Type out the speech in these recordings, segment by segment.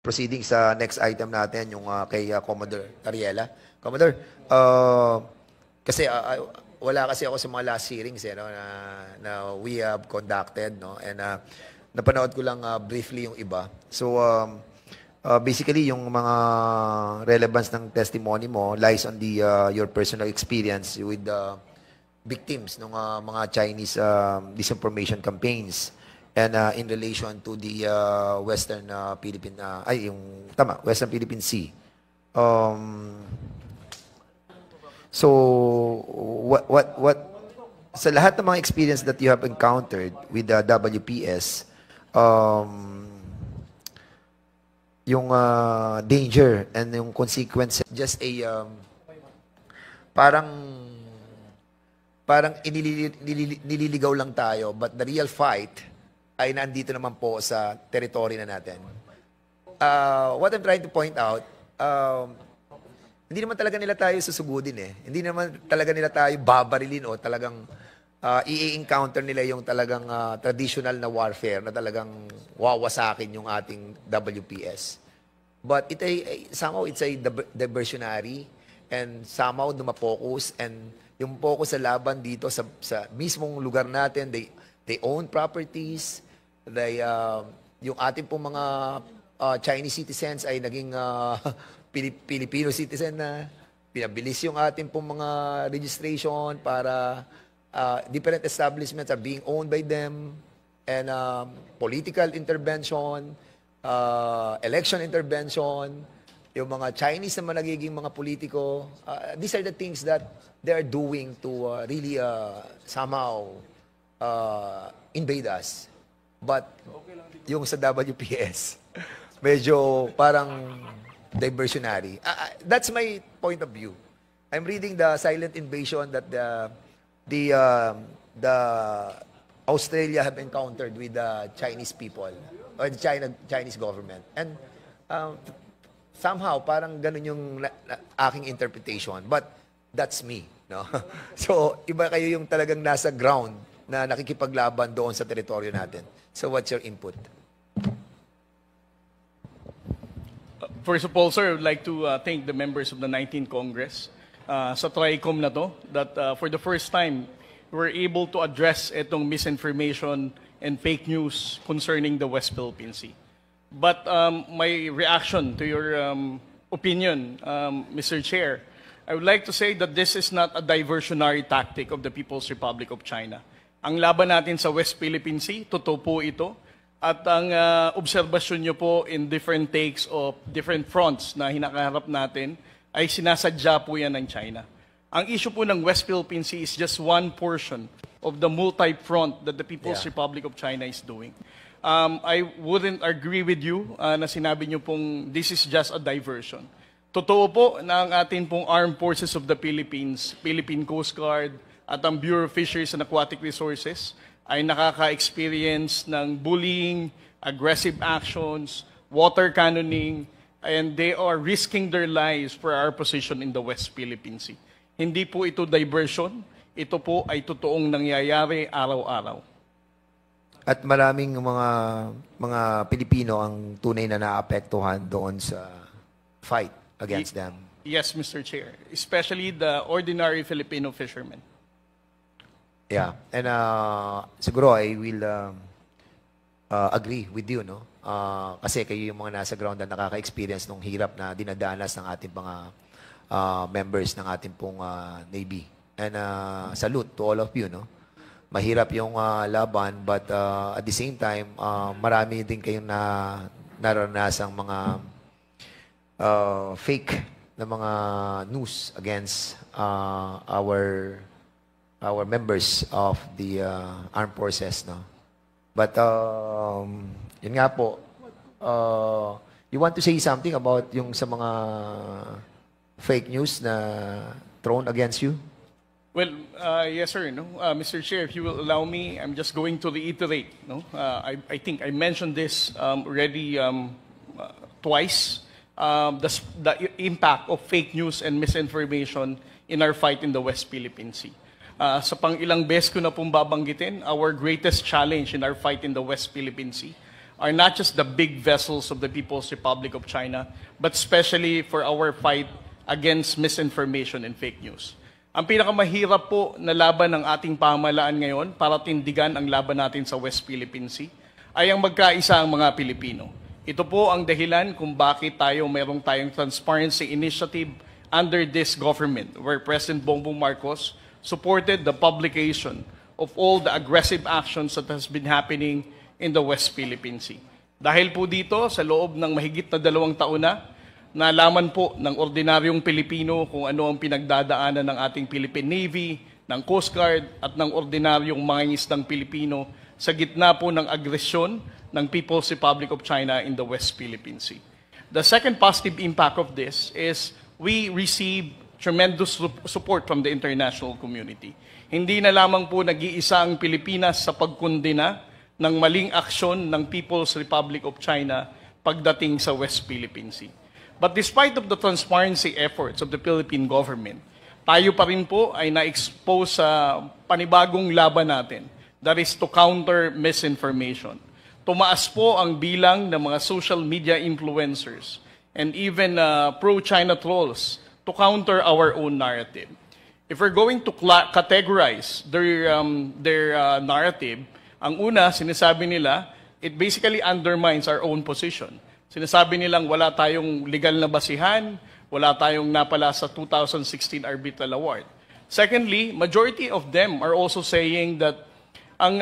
proceeding sa next item natin, yung kay Commodore Tariela. Commodore, kasi wala kasi ako sa mga last hearings no, na we have conducted, no? And napanood ko lang briefly yung iba. So, basically, yung mga relevance ng testimony mo lies on your personal experience with the victims ng mga Chinese disinformation campaigns and in relation to the Western Philippine, Western Philippine Sea. So, what sa lahat ng mga experience that you have encountered with the WPS, yung danger and yung consequence, just a parang nililigaw lang tayo, but the real fight ay nandito naman po sa territory na natin. What I'm trying to point out, hindi naman talaga nila tayo susugudin eh. Hindi naman talaga nila tayo babarilin o talagang i-encounter nila yung talagang traditional na warfare na talagang wawasakin yung ating WPS. But somehow it's a diversionary and somehow dumapokus, and yung focus sa laban dito sa mismong lugar natin, they own properties, yung ating pong mga Chinese citizens ay naging Filipino citizen na, pinabilis yung ating pong mga registration para different establishments are being owned by them, and political intervention, election intervention, yung mga Chinese na nagiging mga politiko, these are the things that they are doing to really somehow invade us. But yung sa WPS, medyo parang diversionary. That's my point of view. I'm reading the silent invasion that the Australia have encountered with the Chinese people or the Chinese government, and somehow parang ganun yung aking interpretation, but that's me, no? So iba kayo yung talagang nasa ground na nakikipaglaban doon sa teritoryo natin. So what's your input? First of all, sir, I would like to thank the members of the 19th Congress sa TRICOM na to, that for the first time, we're able to address itong misinformation and fake news concerning the West Philippine Sea. But my reaction to your opinion, Mr. Chair, I would like to say that this is not a diversionary tactic of the People's Republic of China. Ang laban natin sa West Philippine Sea, totoo po ito. At ang obserbasyon nyo po in different takes of different fronts na hinakaharap natin ay sinasadya po yan ng China. Ang issue po ng West Philippine Sea is just one portion of the multi-front that the People's Republic of China is doing. I wouldn't agree with you na sinabi nyo pong this is just a diversion. Totoo po na ang atin pong Armed Forces of the Philippines, Philippine Coast Guard, at ang Bureau of Fisheries and Aquatic Resources ay nakaka-experience ng bullying, aggressive actions, water cannoning, and they are risking their lives for our position in the West Philippine Sea. Hindi po ito diversion, ito po ay totoong nangyayari araw-araw. At maraming mga Pilipino ang tunay na naapektuhan doon sa fight against them. Yes, Mr. Chair, especially the ordinary Filipino fishermen. Yeah, and siguro I will agree with you, no? Kasi kayo yung mga nasa ground na nakaka-experience ng hirap na dinadanas ng ating mga members ng ating pong Navy. And salute to all of you, no? Mahirap yung laban, but at the same time, marami din kayong naranasang mga fake na mga news against our members of the armed forces, no? But yun nga po, you want to say something about yung sa mga fake news na thrown against you? Well, yes, sir. No, Mr. Chair, if you will allow me, I'm just going to reiterate. No, I think I mentioned this already twice. The impact of fake news and misinformation in our fight in the West Philippine Sea. Sa pang ilang beses ko na pong babanggitin, our greatest challenge in our fight in the West Philippine Sea are not just the big vessels of the People's Republic of China, but especially for our fight against misinformation and fake news. Ang pinakamahirap po na laban ng ating pamahalaan ngayon para tindigan ang laban natin sa West Philippine Sea ay ang magkaisa ang mga Pilipino. Ito po ang dahilan kung bakit mayroong tayong transparency initiative under this government where President Bongbong Marcos supported the publication of all the aggressive actions that has been happening in the West Philippine Sea. Dahil po dito, sa loob ng mahigit na 2 taon na, nalaman po ng ordinaryong Pilipino kung ano ang pinagdadaanan ng ating Philippine Navy, ng Coast Guard at ng ordinaryong mangingisdang Pilipino sa gitna po ng agresyon ng People's Republic of China in the West Philippine Sea. The second positive impact of this is we receive tremendous support from the international community. Hindi na lamang po nag-iisa ang Pilipinas sa pagkondena ng maling aksyon ng People's Republic of China pagdating sa West Philippine Sea. But despite of the transparency efforts of the Philippine government, tayo pa rin po ay na-expose sa panibagong laban natin, that is to counter misinformation. Tumaas po ang bilang ng mga social media influencers and even pro-China trolls to counter our own narrative. If we're going to categorize their narrative, ang una, sinasabi nila, it basically undermines our own position. Sinasabi nilang wala tayong legal na basihan, wala tayong napala sa 2016 Arbitral Award. Secondly, majority of them are also saying that ang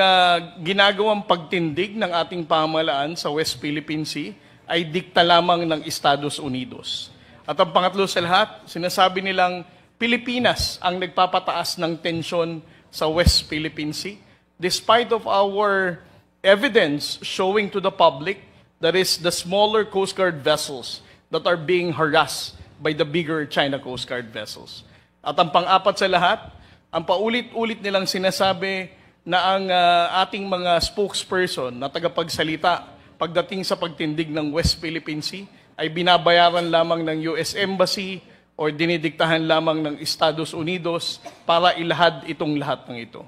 ginagawang pagtindig ng ating pamahalaan sa West Philippine Sea ay dikta lamang ng Estados Unidos. At ang pangatlo sa lahat, sinasabi nilang Pilipinas ang nagpapataas ng tensyon sa West Philippine Sea, despite of our evidence showing to the public that is the smaller Coast Guard vessels that are being harassed by the bigger China Coast Guard vessels. At ang pang-apat sa lahat, ang paulit-ulit nilang sinasabi na ang ating mga spokesperson na tagapagsalita pagdating sa pagtindig ng West Philippine Sea ay binabayaran lamang ng US Embassy o dinidiktahan lamang ng Estados Unidos para ilahad itong lahat ng ito.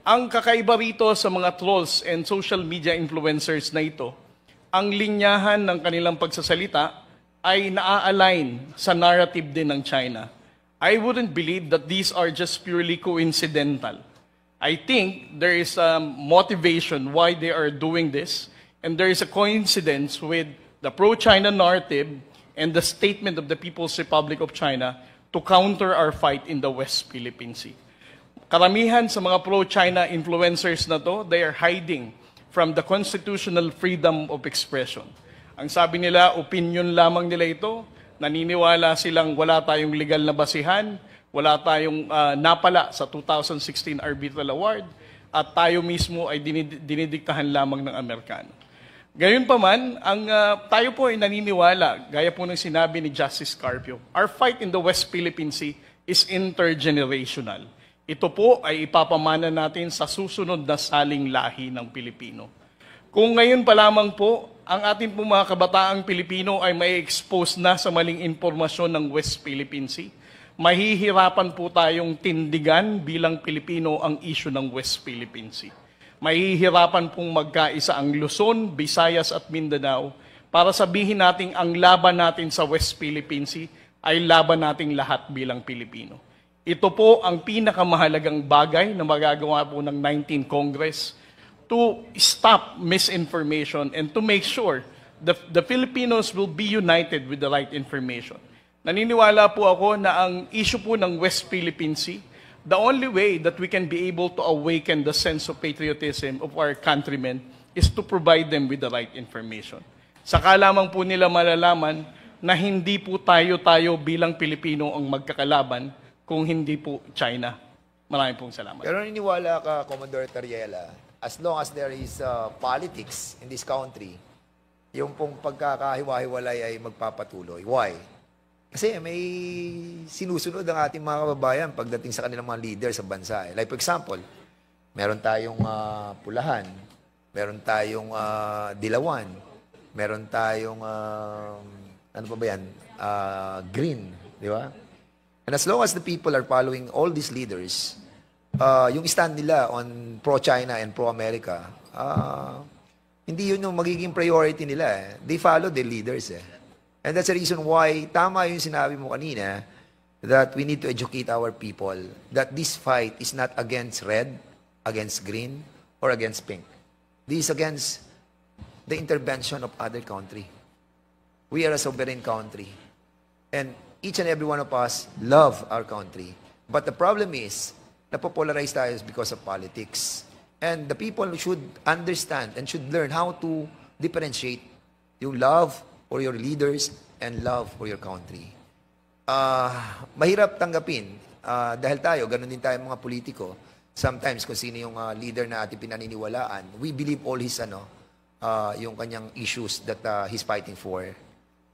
Ang kakaiba rito sa mga trolls and social media influencers na ito, ang linyahan ng kanilang pagsasalita ay naa-align sa narrative din ng China. I wouldn't believe that these are just purely coincidental. I think there is a motivation why they are doing this, and there is a coincidence with the pro-China narrative and the statement of the People's Republic of China to counter our fight in the West Philippine Sea. Karamihan sa mga pro-China influencers na to, they are hiding from the constitutional freedom of expression. Ang sabi nila, opinion lamang nila ito, naniniwala silang wala tayong legal na basihan, wala tayong napala sa 2016 Arbitral Award, at tayo mismo ay dinidiktahan lamang ng Amerikano. Gayunpaman, tayo po ay naniniwala, gaya po ng sinabi ni Justice Carpio, our fight in the West Philippine Sea is intergenerational. Ito po ay ipapamana natin sa susunod na saling lahi ng Pilipino. Kung ngayon pa lamang po, ang ating po mga kabataang Pilipino ay may expose na sa maling impormasyon ng West Philippine Sea, mahihirapan po tayong tindigan bilang Pilipino ang issue ng West Philippine Sea. Mahihirapan pong magkaisa ang Luzon, Visayas at Mindanao para sabihin natin ang laban natin sa West Philippine Sea ay laban nating lahat bilang Pilipino. Ito po ang pinakamahalagang bagay na magagawa po ng 19th Congress to stop misinformation and to make sure the Filipinos will be united with the right information. Naniniwala po ako na ang issue po ng West Philippine Sea, the only way that we can be able to awaken the sense of patriotism of our countrymen is to provide them with the right information. Saka lamang po nila malalaman na hindi po tayo bilang Pilipino ang magkakalaban kung hindi po China. Maraming pong salamat. Pero naniniwala ka, Commodore Tariela, as long as there is politics in this country, yung pong pagkakahiwa-hiwalay ay magpapatuloy. Why? Kasi may sinusunod ang ating mga kababayan pagdating sa kanilang mga leader sa bansa. Like for example, meron tayong Pulahan, meron tayong Dilawan, meron tayong, ano pa ba yan, Green, di ba? And as long as the people are following all these leaders, yung stand nila on pro-China and pro-America, Hindi yun yung magiging priority nila. Eh. They follow their leaders. Eh. And that's the reason why, tama yung sinabi mo kanina, that we need to educate our people that this fight is not against red, against green, or against pink. This is against the intervention of other country. We are a sovereign country. And each and every one of us love our country. But the problem is, napopolarize tayo because of politics. And the people should understand and should learn how to differentiate yung love for your leaders and love for your country. Mahirap tanggapin dahil tayo, ganun din tayo mga politiko. Sometimes kung sino yung leader na ating pinaniniwalaan, we believe all his yung kanyang issues that he's fighting for.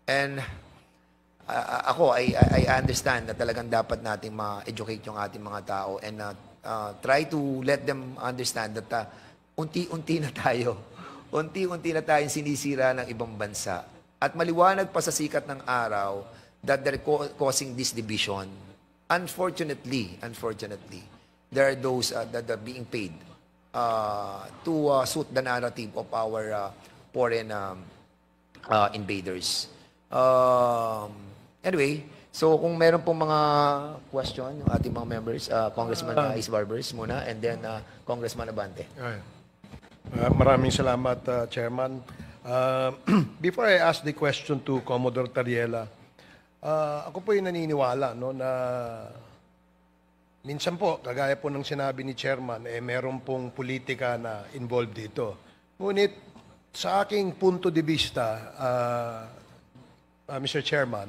And ako, I understand na talagang dapat nating ma-educate yung ating mga tao and try to let them understand that unti-unti na tayo. Unti-unti na tayong sinisira ng ibang bansa. At maliwanag pa sa sikat ng araw that they're causing this division. Unfortunately, there are those that are being paid to suit the narrative of our foreign invaders. Anyway, so kung meron pong mga question, yung ating mga members, Congressman Is Barbers muna, and then Congressman Abante. Maraming salamat, Chairman. Before I ask the question to Commodore Tariela, ako po yung naniniwala no, na minsan po, kagaya po ng sinabi ni Chairman, meron pong politika na involved dito. Ngunit sa aking punto de vista, Mr. Chairman,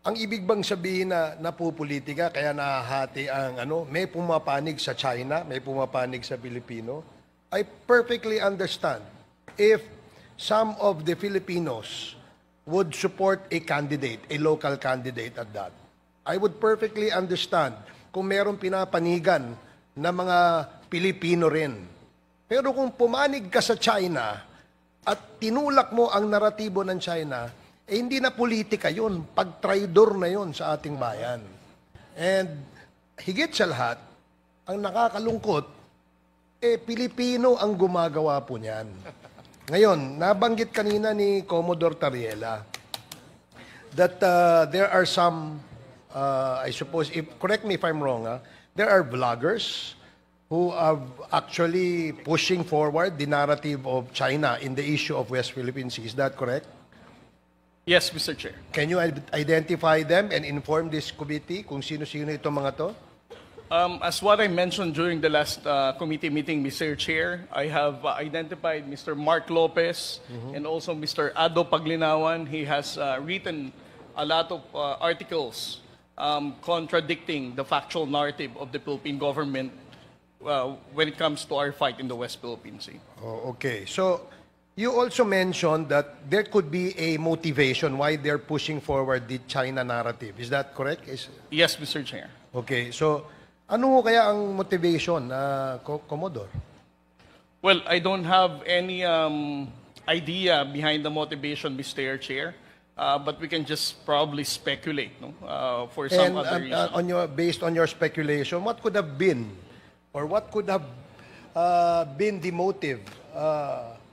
ang ibig bang sabihin na napupolitika kaya nahahati ang may pumapanig sa China, may pumapanig sa Pilipino? I perfectly understand if some of the Filipinos would support a candidate, a local candidate at that. I would perfectly understand kung merong pinapanigan na mga Pilipino rin. Pero kung pumanig ka sa China at tinulak mo ang naratibo ng China, hindi na politika yun. Pag-traidor na yun sa ating bayan. And higit sa lahat, ang nakakalungkot, Pilipino ang gumagawa po niyan. Ngayon, nabanggit kanina ni Commodore Tariela that there are some, I suppose, correct me if I'm wrong, there are vloggers who are actually pushing forward the narrative of China in the issue of West Philippine Sea. Is that correct? Yes, Mr. Chair. Can you identify them and inform this committee kung sino-sino itong mga to? As what I mentioned during the last committee meeting, Mr. Chair, I have identified Mr. Mark Lopez and also Mr. Ado Paglinawan. He has written a lot of articles contradicting the factual narrative of the Philippine government when it comes to our fight in the West Philippine Sea. Oh, okay. So, you also mentioned that there could be a motivation why they're pushing forward the China narrative. Is that correct? Yes, Mr. Chair. Okay. So, ano kaya ang motivation, Commodore? Well, I don't have any idea behind the motivation, Mr. Chair, but we can just probably speculate for some other reason. Based on your speculation, what could have been, or what could have been the motive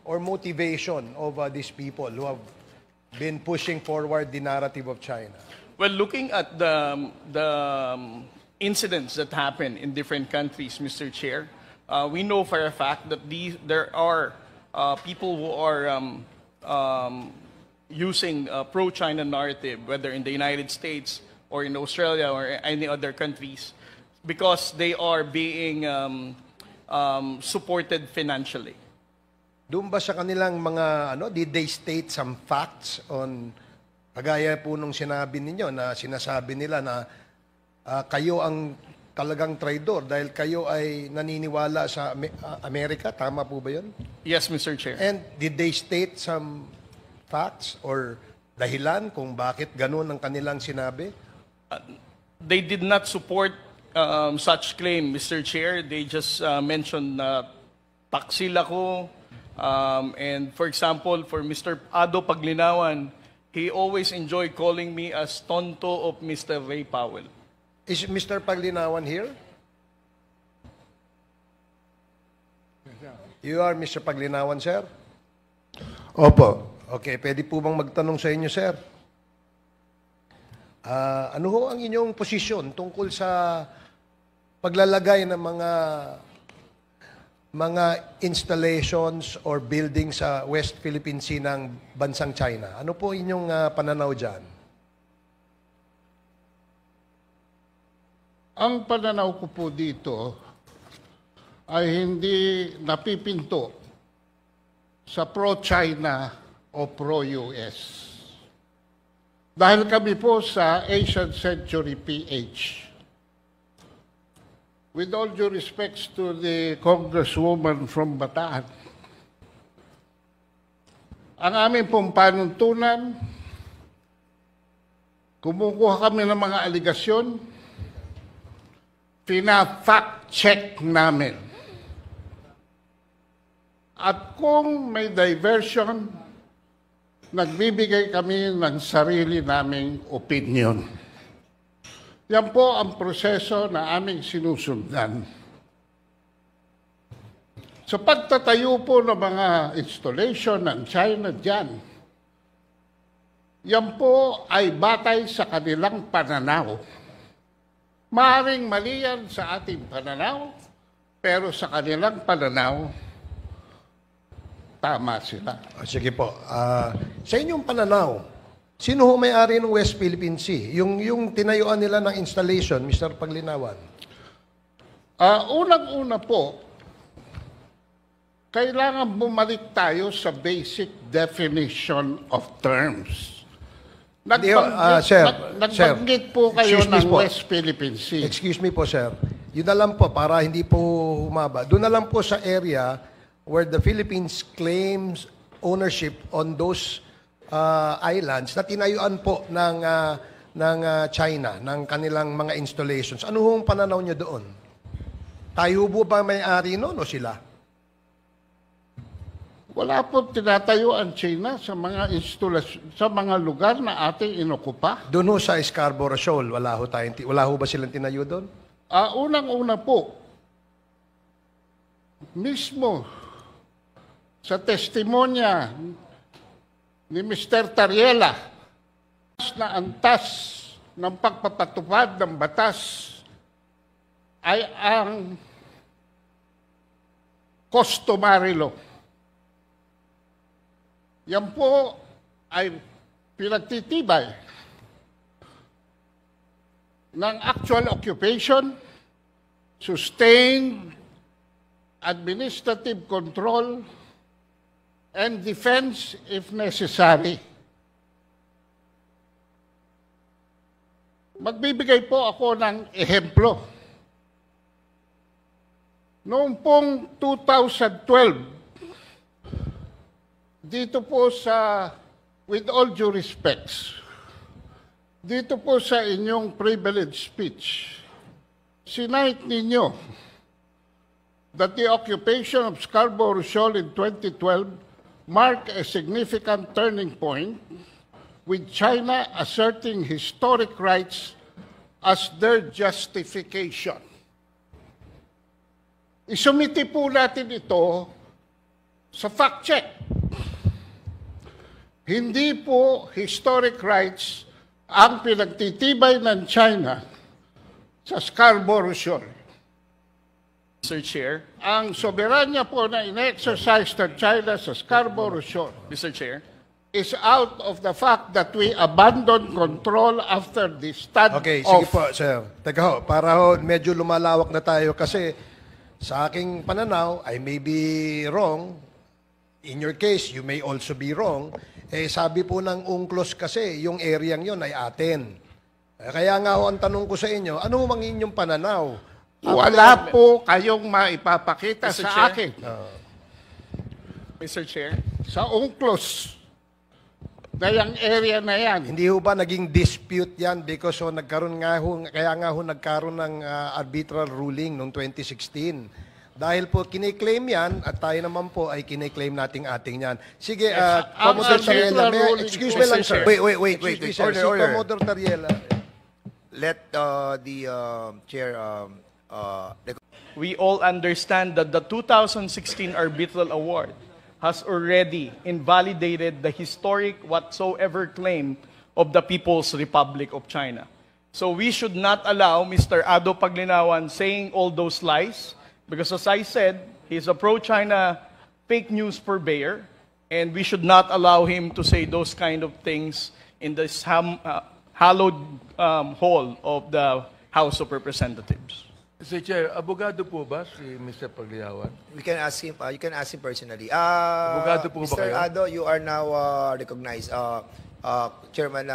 or motivation of these people who have been pushing forward the narrative of China? Well, looking at the incidents that happen in different countries, Mr. Chair, we know for a fact that there are people who are using a pro-China narrative, whether in the United States or in Australia or any other countries, because they are being supported financially. Doon ba sa kanilang mga, did they state some facts on, kagaya po nung sinabi ninyo na sinasabi nila na kayo ang talagang traidor dahil kayo ay naniniwala sa Amerika? Tama po ba yun? Yes, Mr. Chair. And did they state some facts or dahilan kung bakit ganun ang kanilang sinabi? They did not support such claim, Mr. Chair. They just mentioned na taksil ako. And for example, for Mr. Ado Paglinawan, he always enjoyed calling me as tonto of Mr. Ray Powell. Is Mr. Paglinawan here? You are Mr. Paglinawan, sir? Opo. Okay, pwede po bang magtanong sa inyo, sir? Ano ho ang inyong posisyon tungkol sa paglalagay ng mga installations or buildings sa West Philippine Sea ng bansang China? Ano po inyong pananaw dyan? Ang pananaw ko po dito ay hindi napipinto sa pro-China o pro-US. Dahil kami po sa Asian Century PH. With all due respects to the congresswoman from Bataan, ang aming pong panuntunan, kumukuha kami ng mga aligasyon, pina-fact check namin. At kung may diversion, nagbibigay kami ng sarili naming opinion. Yan po ang proseso na aming sinusundan. Sa pagtatayo po ng mga installation ng China dyan, yan po ay batay sa kanilang pananaw. Maaring mali yan sa ating pananaw, pero sa kanilang pananaw, tama sila. Sige po. Sa inyong pananaw, sino ho may-ari ng West Philippine Sea? Yung tinayuan nila ng installation, Mr. Paglinawan. Unang-una po, kailangan bumalik tayo sa basic definition of terms. Nagbanggit po kayo ng West Philippine Sea. Excuse me po, sir. Yun na lang po, para hindi po humaba. Doon na lang po sa area where the Philippines claims ownership on those islands na tinayuan po ng China, ng kanilang mga installations. Ano hong pananaw nyo doon? Tayo po ba may-ari noon o sila? Wala po tinatayo ang China sa mga sa mga lugar na ating inokupa. Doon ho sa Scarborough Shoal, wala ho ba silang tinayo doon? Unang-una po, mismo sa testimonya ni Mr. Tariela na antas ng pagpapatupad ng batas ay ang customary law. Yan po ay pinagtitibay ng actual occupation, sustained administrative control, and defense if necessary. Magbibigay po ako ng ehemplo. Noong pong 2012, dito po sa, with all due respects, dito po sa inyong privilege speech, sinight ninyo that the occupation of Scarborough Shoal in 2012 marked a significant turning point, with China asserting historic rights as their justification. Isumiti po natin ito sa fact check. Hindi po historic rights ang pinagtitibay ng China sa Scarborough Shoal. Mr. Chair. Ang soberanya po na in-exercise ng China sa Scarborough Shoal Mr. Chair. is out of the fact that we abandoned control after the stand-off. Okay, sige po, sir. Teka ho, para ho, medyo lumalawak na tayo kasi sa aking pananaw, I may be wrong. In your case, you may also be wrong. Sabi po ng UNCLOS kasi, yung areang yon ay atin. Kaya nga ho, ang tanong ko sa inyo, ano mang inyong pananaw? Wala po kayong maipapakita Mr. sa Chair. akin. Mr. Chair. Sa UNCLOS, na yung area na yan. Hindi ho ba naging dispute yan because nagkaroon nga ho, kaya nga ho nagkaroon ng arbitral ruling noong 2016. Dahil po kiniklaim yan at tayo naman po ay kiniklaim nating ating yan. Sige, Commodore Tariela, excuse me lang, sir. Wait. Excuse me, sir. Order, Si order. Commodore Tariela. Let the chair we all understand that the 2016 Arbitral Award has already invalidated the historic whatsoever claim of the People's Republic of China. So we should not allow Mr. Ado Paglinawan saying all those lies, because as I said, he's a pro-China fake news purveyor, and we should not allow him to say those kind of things in this hallowed hall of the House of Representatives. Mr. Chair, abogado po ba si Mr. Pagliawan? We can ask him. You can ask him personally. Abogado po ba Mr. kayo? Ado, you are now recognized. Chairman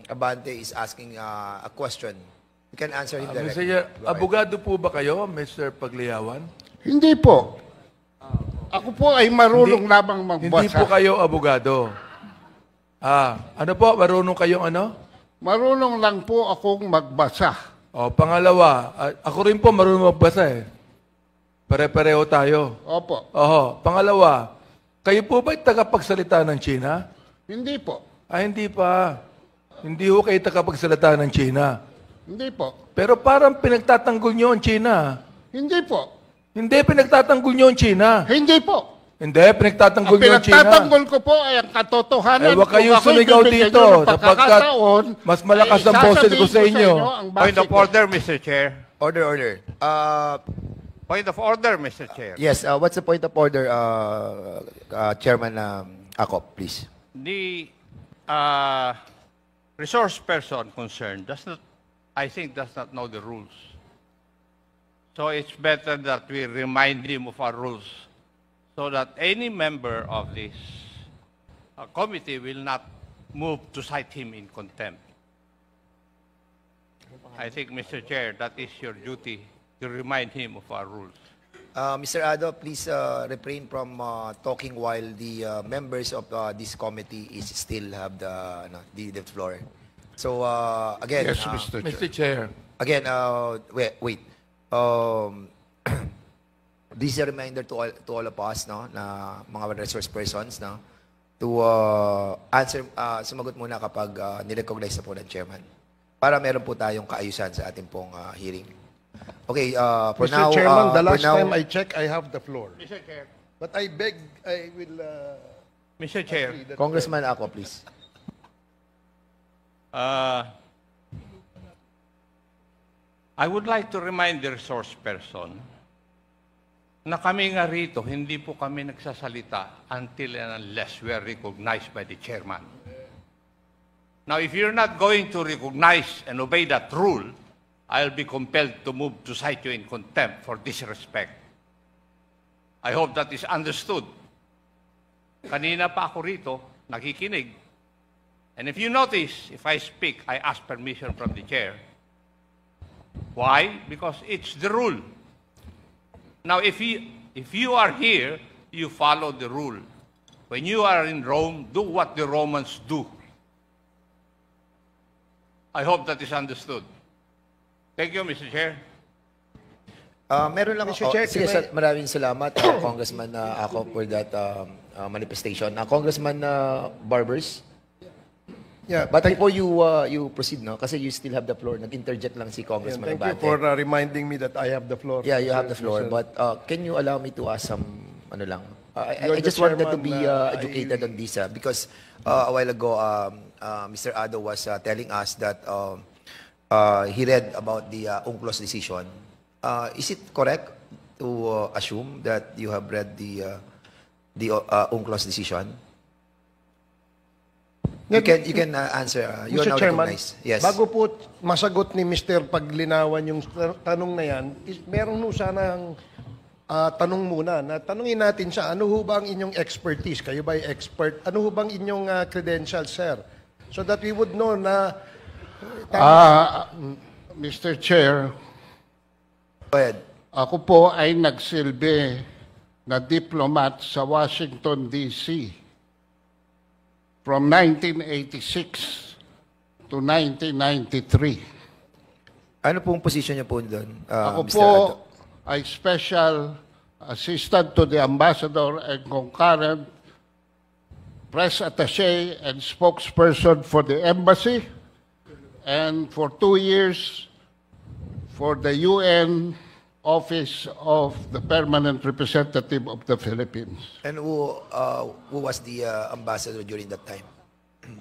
Abante is asking a question. You can answer him Mr. directly. Chair, Go ahead. abogado po ba kayo, Mr. Pagliawan? Hindi po. Ako po ay marunong lamang magbasa. Hindi po kayo abogado. Ano po? Marunong kayong ano? Marunong lang po akong magbasa. O, pangalawa, ako rin po marunong magbasa eh. Pare-pareho tayo. Opo. Oho. Pangalawa, kayo po ba'y tagapagsalita ng China? Hindi po. Hindi pa. Hindi ho kayo tagapagsalita ng China. Hindi po. Pero parang pinagtatanggol nyo ang China. Hindi po. Hindi, pinagtatanggol nyo ang China. Hindi po. Hindi, pinagtatanggol Ang nyo ang China. pinagtatanggol ko po ay ang katotohanan. Huwag kayong Kung ako'y sumigaw bibigyan dito, nyo ng sapagkat pagkakataon, mas malakas ay ang boses ko sasabihin sa inyo. ang base Point of ko. order, Mr. Chair. Order. Point of order, Mr. Chair. Yes, what's the point of order, Chairman Akop, please? The resource person concerned I think, does not know the rules. So it's better that we remind him of our rules so that any member of this committee will not move to cite him in contempt. I think, Mr. Chair, that is your duty to remind him of our rules. Mr. Ado, please refrain from talking while the members of this committee still have the floor. So again, Yes, Mr. Chair. Mr. Chair. again, wait. This is a reminder to all of us, no, na mga resource persons, no, to answer, sumagot muna kapag nirecognize na po ng chairman. Para meron po tayong kaayusan sa ating pong hearing. Okay, for Mr. now, Chairman, the for last now, time I check, I have the floor. Mr. Chair. But I beg, I will... Mr. Chair. agree that- Congressman Ako, please. I would like to remind the resource person na kami nga rito, hindi po kami nagsasalita until and unless we are recognized by the chairman. Now, if you're not going to recognize and obey that rule, I'll be compelled to move to cite you in contempt for disrespect. I hope that is understood. Kanina pa ako rito, nakikinig. And if you notice, if I speak, I ask permission from the chair. Why? Because it's the rule. Now, if you are here, you follow the rule. When you are in Rome, do what the Romans do. I hope that is understood. Thank you, Mr. Chair. Meron lang Mr. Chair, sige, can I- maraming salamat, Congressman Ako, for that manifestation. Congressman Barbers, Yeah, but before you proceed, no, kasi you still have the floor. Nag-interject lang si Congressman thank you Abante. for reminding me that I have the floor. Yeah, you have the floor. Mr. But can you allow me to ask some, ano lang? You're I the just wanted to chairman, be educated on this because a while ago, Mr. Ado was telling us that he read about the UNCLOS decision. Is it correct to assume that you have read the UNCLOS decision? You can answer. You are Mr. now Chairman, recognized. Yes. bago po masagot ni Mr. Paglinawan yung tanong na yan, meron po sanang tanong muna. Na tanungin natin siya, ano ho ba ang inyong expertise? Kayo ba ay expert? Ano ho bang inyong credentials, sir? So that we would know na... Mr. Chair, Go ahead. ako po ay nagsilbi na diplomat sa Washington, D.C. from 1986 to 1993. Ano pong position niyo po doon, Ako Mr. po Ado? ay special assistant to the ambassador and concurrent press attaché and spokesperson for the embassy, and for 2 years for the UN office of the permanent representative of the Philippines. And who was the ambassador during that time?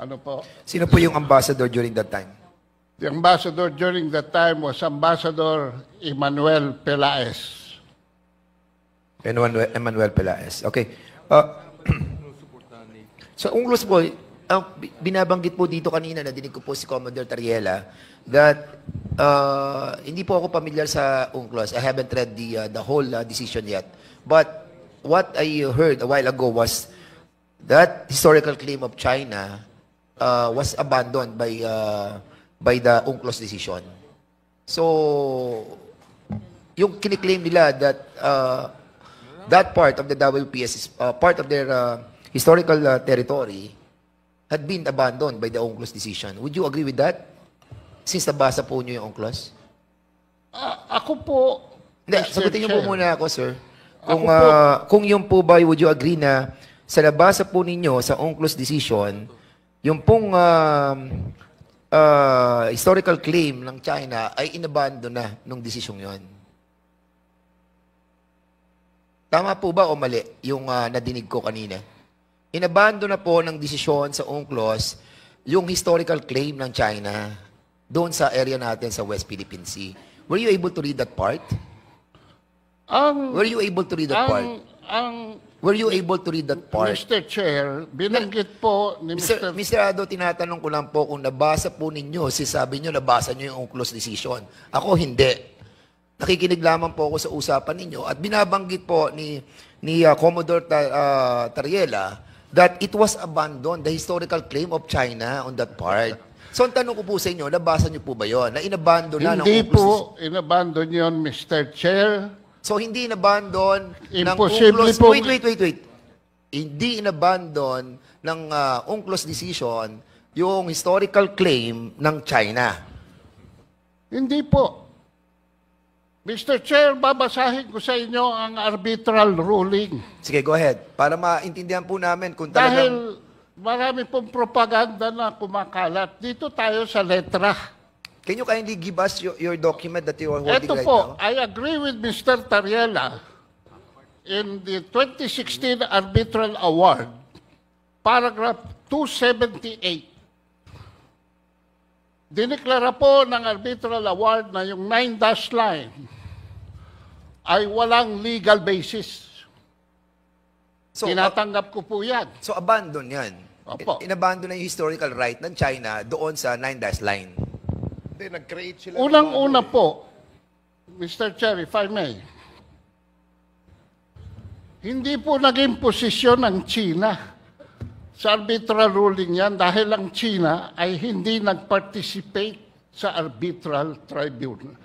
Ano po? Sino po yung ambassador during that time? The ambassador during that time was Ambassador Emmanuel Pelaez. Emmanuel Pelaez. Okay. So, UNCLOS po, binabanggit po dito kanina, nadinig ko po si Commodore Tariela, that hindi po ako familiar sa UNCLOS. I haven't read the whole decision yet. But what I heard a while ago was that historical claim of China was abandoned by the UNCLOS decision. So, yung kiniklaim nila that that part of the WPS is part of their historical territory had been abandoned by the UNCLOS decision. Would you agree with that? Since nabasa po nyo yung UNCLOS? Ako po, Hindi, Mr. sagutin niyo po Chair, muna ako, sir. Ako Kung yung po ba, would you agree na sa nabasa po ninyo sa UNCLOS decision, yung pong historical claim ng China ay inabandon na nung decision yon? Tama po ba o mali yung nadinig ko kanina? Inabandon na po ng desisyon sa UNCLOS yung historical claim ng China doon sa area natin sa West Philippine Sea. Were you able to read that part? Were you able to read that part? Were you able to read that part? Mr. Chair, binanggit po ni Mr. Mr. Ado, tinatanong ko lang po kung nabasa po ninyo, sabi nyo nabasa nyo yung UNCLOS decision. Ako hindi. Nakikinig lamang po ako sa usapan ninyo at binabanggit po ni Commodore Tariela that it was abandoned, the historical claim of China on that part. So, ang tanong ko po sa inyo, nabasa nyo po ba yun? Na inabandon na ng Hindi UNCLOS po inabandon yon, Mr. Chair. So, hindi inabandon ng Imposible UNCLOS... po- Wait. Hindi inabandon ng UNCLOS decision yung historical claim ng China. Hindi po. Mr. Chair, babasahin ko sa inyo ang arbitral ruling. Sige, go ahead. Para maintindihan po namin kung Dahil talagang... marami pong propaganda na kumakalat. Dito tayo sa letra. Can you kindly give us your document that you are holding Ito right po, now? I agree with Mr. Tariela in the 2016 Arbitral Award, paragraph 278. Dineklara po ng Arbitral Award na yung 9-dash line ay walang legal basis. So, Tinatanggap ko po yan. so abandon yan. Opo. Inabandon na yung historical right ng China doon sa 9-dash line. Hindi, nag-create sila. Unang-una po, Mr. Chair, if I may, hindi po naging posisyon ng China sa arbitral ruling yan dahil ang China ay hindi nag-participate sa arbitral tribunal,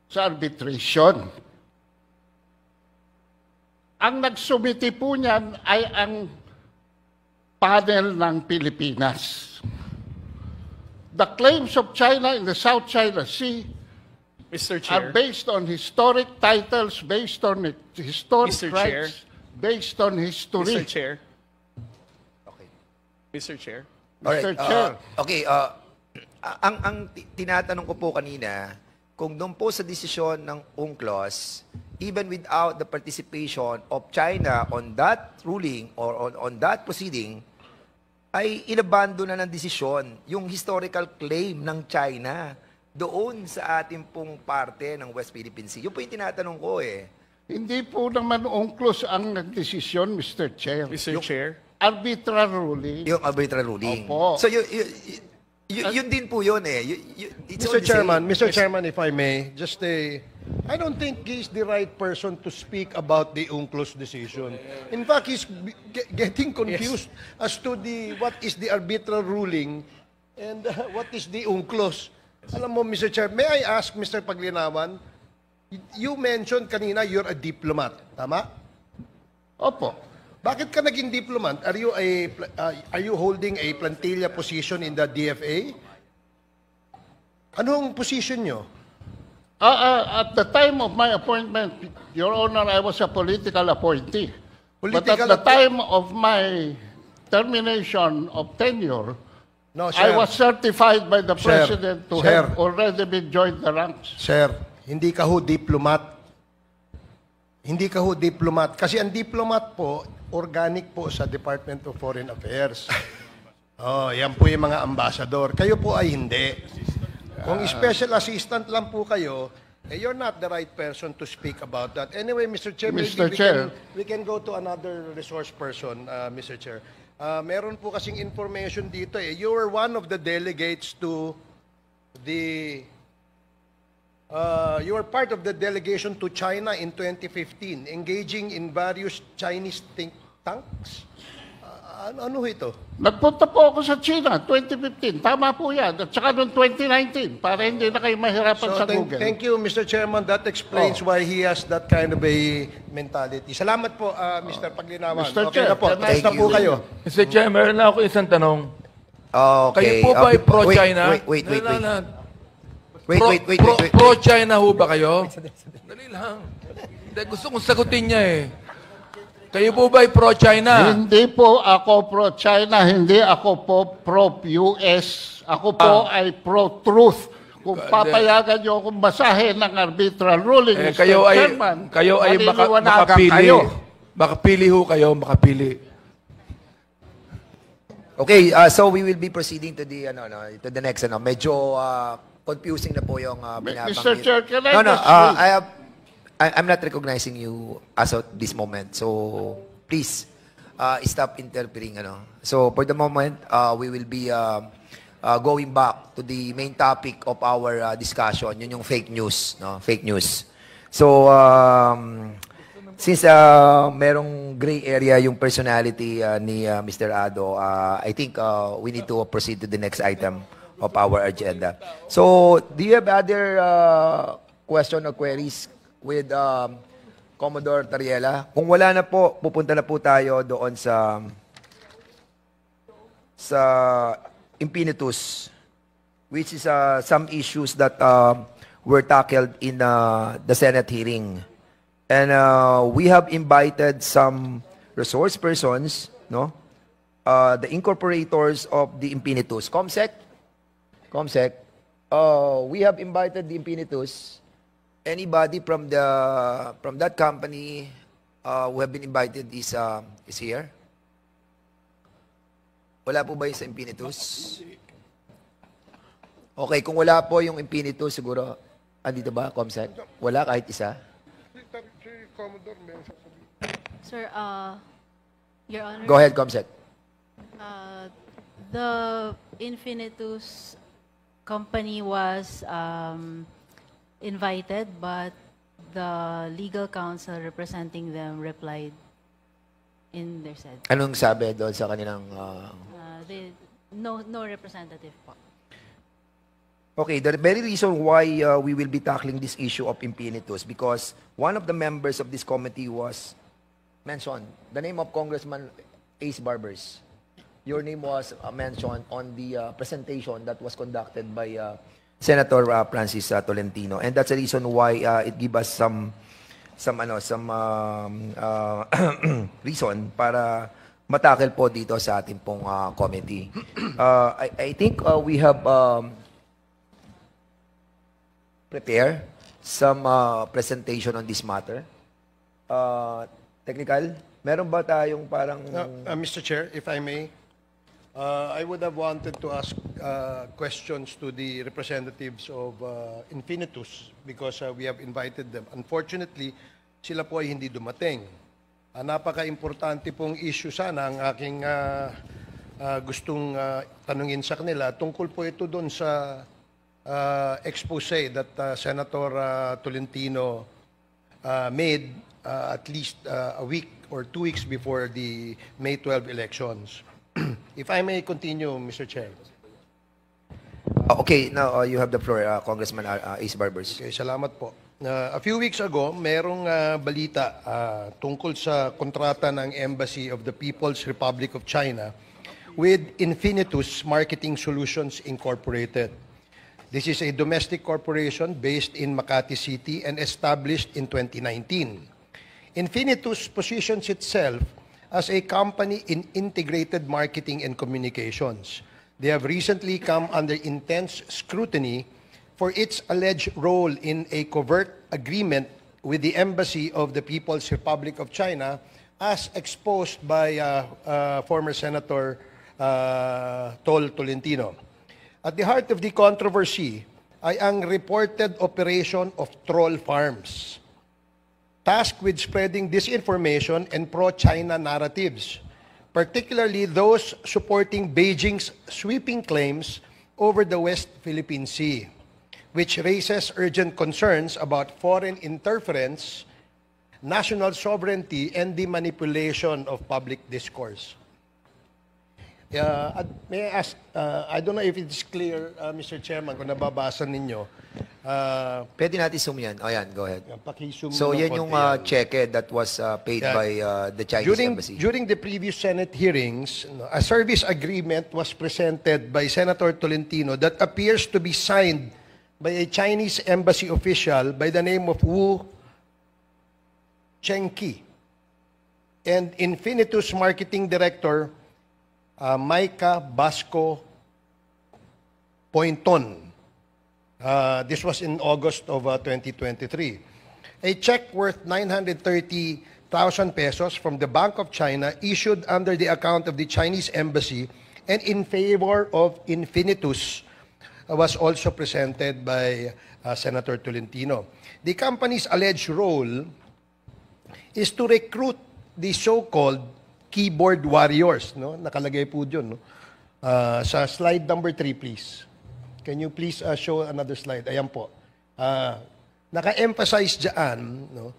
sa arbitration. Ang nagsumiti po niyan ay ang panel ng Pilipinas. The claims of China in the South China Sea Mr. are Chair. based on historic titles, based on historic Mr. Chair. rights, based on history. Mr. Chair. Mr. Chair. Alright, Mr. Chair. Okay, ang tinatanong ko po kanina, kung doon po sa desisyon ng UNCLOS, even without the participation of China on that ruling or on that proceeding, ay inabando na ng desisyon yung historical claim ng China doon sa ating pong parte ng West Philippine Sea. Yun po yung tinatanong ko eh. Hindi po naman UNCLOS ang nagdesisyon, Mr. Chair. Mr. Chair. Arbitral ruling. Yung arbitral ruling. Opo. So, yun din po yun eh. It's all Mr. the Chairman, same. Mr. Chairman, if I may, just I don't think he's the right person to speak about the UNCLOS decision. In fact, he's getting confused as to what is the arbitral ruling and what is the UNCLOS. Alam mo, Mr. Chair, may I ask, Mr. Paglinawan, you mentioned kanina you're a diplomat, tama? Opo. Bakit ka naging diplomat? Are you holding a plantilla position in the DFA? Anong position nyo? At the time of my appointment, Your Honor, I was a political appointee. But at Political the time of my termination of tenure, No, I was certified by the Sir, President to sir. have already been joined the ranks. Sir, hindi ka ho diplomat. Hindi ka ho diplomat. Kasi ang diplomat po, organic po sa Department of Foreign Affairs. Oh, yan po yung mga ambassador. Kayo po ay hindi. Kung special assistant lang po kayo, you're not the right person to speak about that. Anyway, Mr. Chair, Mr. maybe Chair. we can go to another resource person, Mr. Chair. Meron po kasing information dito eh. You were one of the delegates to the... you were part of the delegation to China in 2015, engaging in various Chinese think tanks. Ano ito? Nagpunta po ako sa China, 2015. Tama po yan. At saka noong 2019, para hindi na kayo mahirapan sa Google. Thank you, Mr. Chairman. That explains why he has that kind of a mentality. Salamat po, Mr. Paglinawan. Mr. Okay Chair, na po. can I- Tapos na po kayo. Mr. Chair, meron na ako isang tanong. Okay. Kayo po ba ay pro-China? Wait. Pro-China ho ba kayo? Dali lang. Hindi, gusto kong sagutin niya eh. Kayo po ba ay pro-China? Hindi po ako pro-China, hindi ako po pro-US. Ako po ay pro-truth. Kung papayagan niyo akong basahin ng arbitral ruling, Eh, Mr. kayo Chairman, ay maliliwanagan makapili. kayo. Makapili ho kayo, makapili. Okay, so we will be proceeding to the to the next medyo confusing na po yung binabanggit. Mr. Chair, can I No, just read? I'm not recognizing you as of this moment. So please stop interpreting So for the moment, we will be going back to the main topic of our discussion, yun yung fake news, Fake news. So since merong gray area yung personality ni Mr. Ado, I think we need to proceed to the next item of our agenda. So, do you have other question or queries with Commodore Tariela? Kung wala na po, pupunta na po tayo doon sa Infinitus, which is some issues that were tackled in the Senate hearing. And we have invited some resource persons, the incorporators of the Infinitus. Comsec, we have invited the Infinitus. Anybody from that company who have been invited is here? Wala po ba yung sa Infinitus? Okay, kung wala po yung Infinitus, siguro, andito ba, Comsec? Wala kahit isa? Sir, Your Honor. Go ahead, Comsec. The Infinitus company was invited, but the legal counsel representing them replied in their said. Anong sabi doon sa kanilang... No representative po. Okay, the very reason why we will be tackling this issue of Infinitus, because one of the members of this committee was mentioned, the name of Congressman Ace Barbers. Your name was mentioned on the presentation that was conducted by Senator Francis Tolentino, and that's the reason why it gives us some reason para matackle po dito sa ating pong committee. I think we have prepare some presentation on this matter. Technical, meron ba tayong parang... Mr. Chair, if I may, I would have wanted to ask questions to the representatives of Infinitus because we have invited them. Unfortunately, sila po ay hindi dumating. Napaka-importante pong issue sana ang aking gustong tanungin sa kanila. Tungkol po ito doon sa expose that Senator Tolentino made at least a week or 2 weeks before the May 12 elections. If I may continue, Mr. Chair. Okay, now you have the floor, Congressman Ace Barbers. Okay, salamat po. A few weeks ago, merong balita tungkol sa kontrata ng Embassy of the People's Republic of China with Infinitus Marketing Solutions Incorporated. This is a domestic corporation based in Makati City and established in 2019. Infinitus positions itself as a company in integrated marketing and communications. They have recently come under intense scrutiny for its alleged role in a covert agreement with the Embassy of the People's Republic of China as exposed by former Senator Tol Tolentino. At the heart of the controversy ay ang reported operation of troll farms, tasked with spreading disinformation and pro-China narratives, particularly those supporting Beijing's sweeping claims over the West Philippine Sea, which raises urgent concerns about foreign interference, national sovereignty, and the manipulation of public discourse. May I ask, I don't know if it's clear, Mr. Chairman, kung nababasa ninyo. Pwede natin zoom yan. O yan, go ahead. Paki-zoom So ng yan konti yung yan. cheque that was paid Yeah. by the Chinese embassy. During the previous Senate hearings, a service agreement was presented by Senator Tolentino that appears to be signed by a Chinese embassy official by the name of Wu Chengqi and Infinitus Marketing Director Micah Basco Pointon. This was in August of 2023. A check worth 930,000 pesos from the Bank of China issued under the account of the Chinese embassy and in favor of Infinitus was also presented by Senator Tolentino. The company's alleged role is to recruit the so-called keyboard warriors, no? Nakalagay po dyan, no? Sa slide number 3, please. Can you please show another slide? Ayan po. Naka-emphasize dyan, no?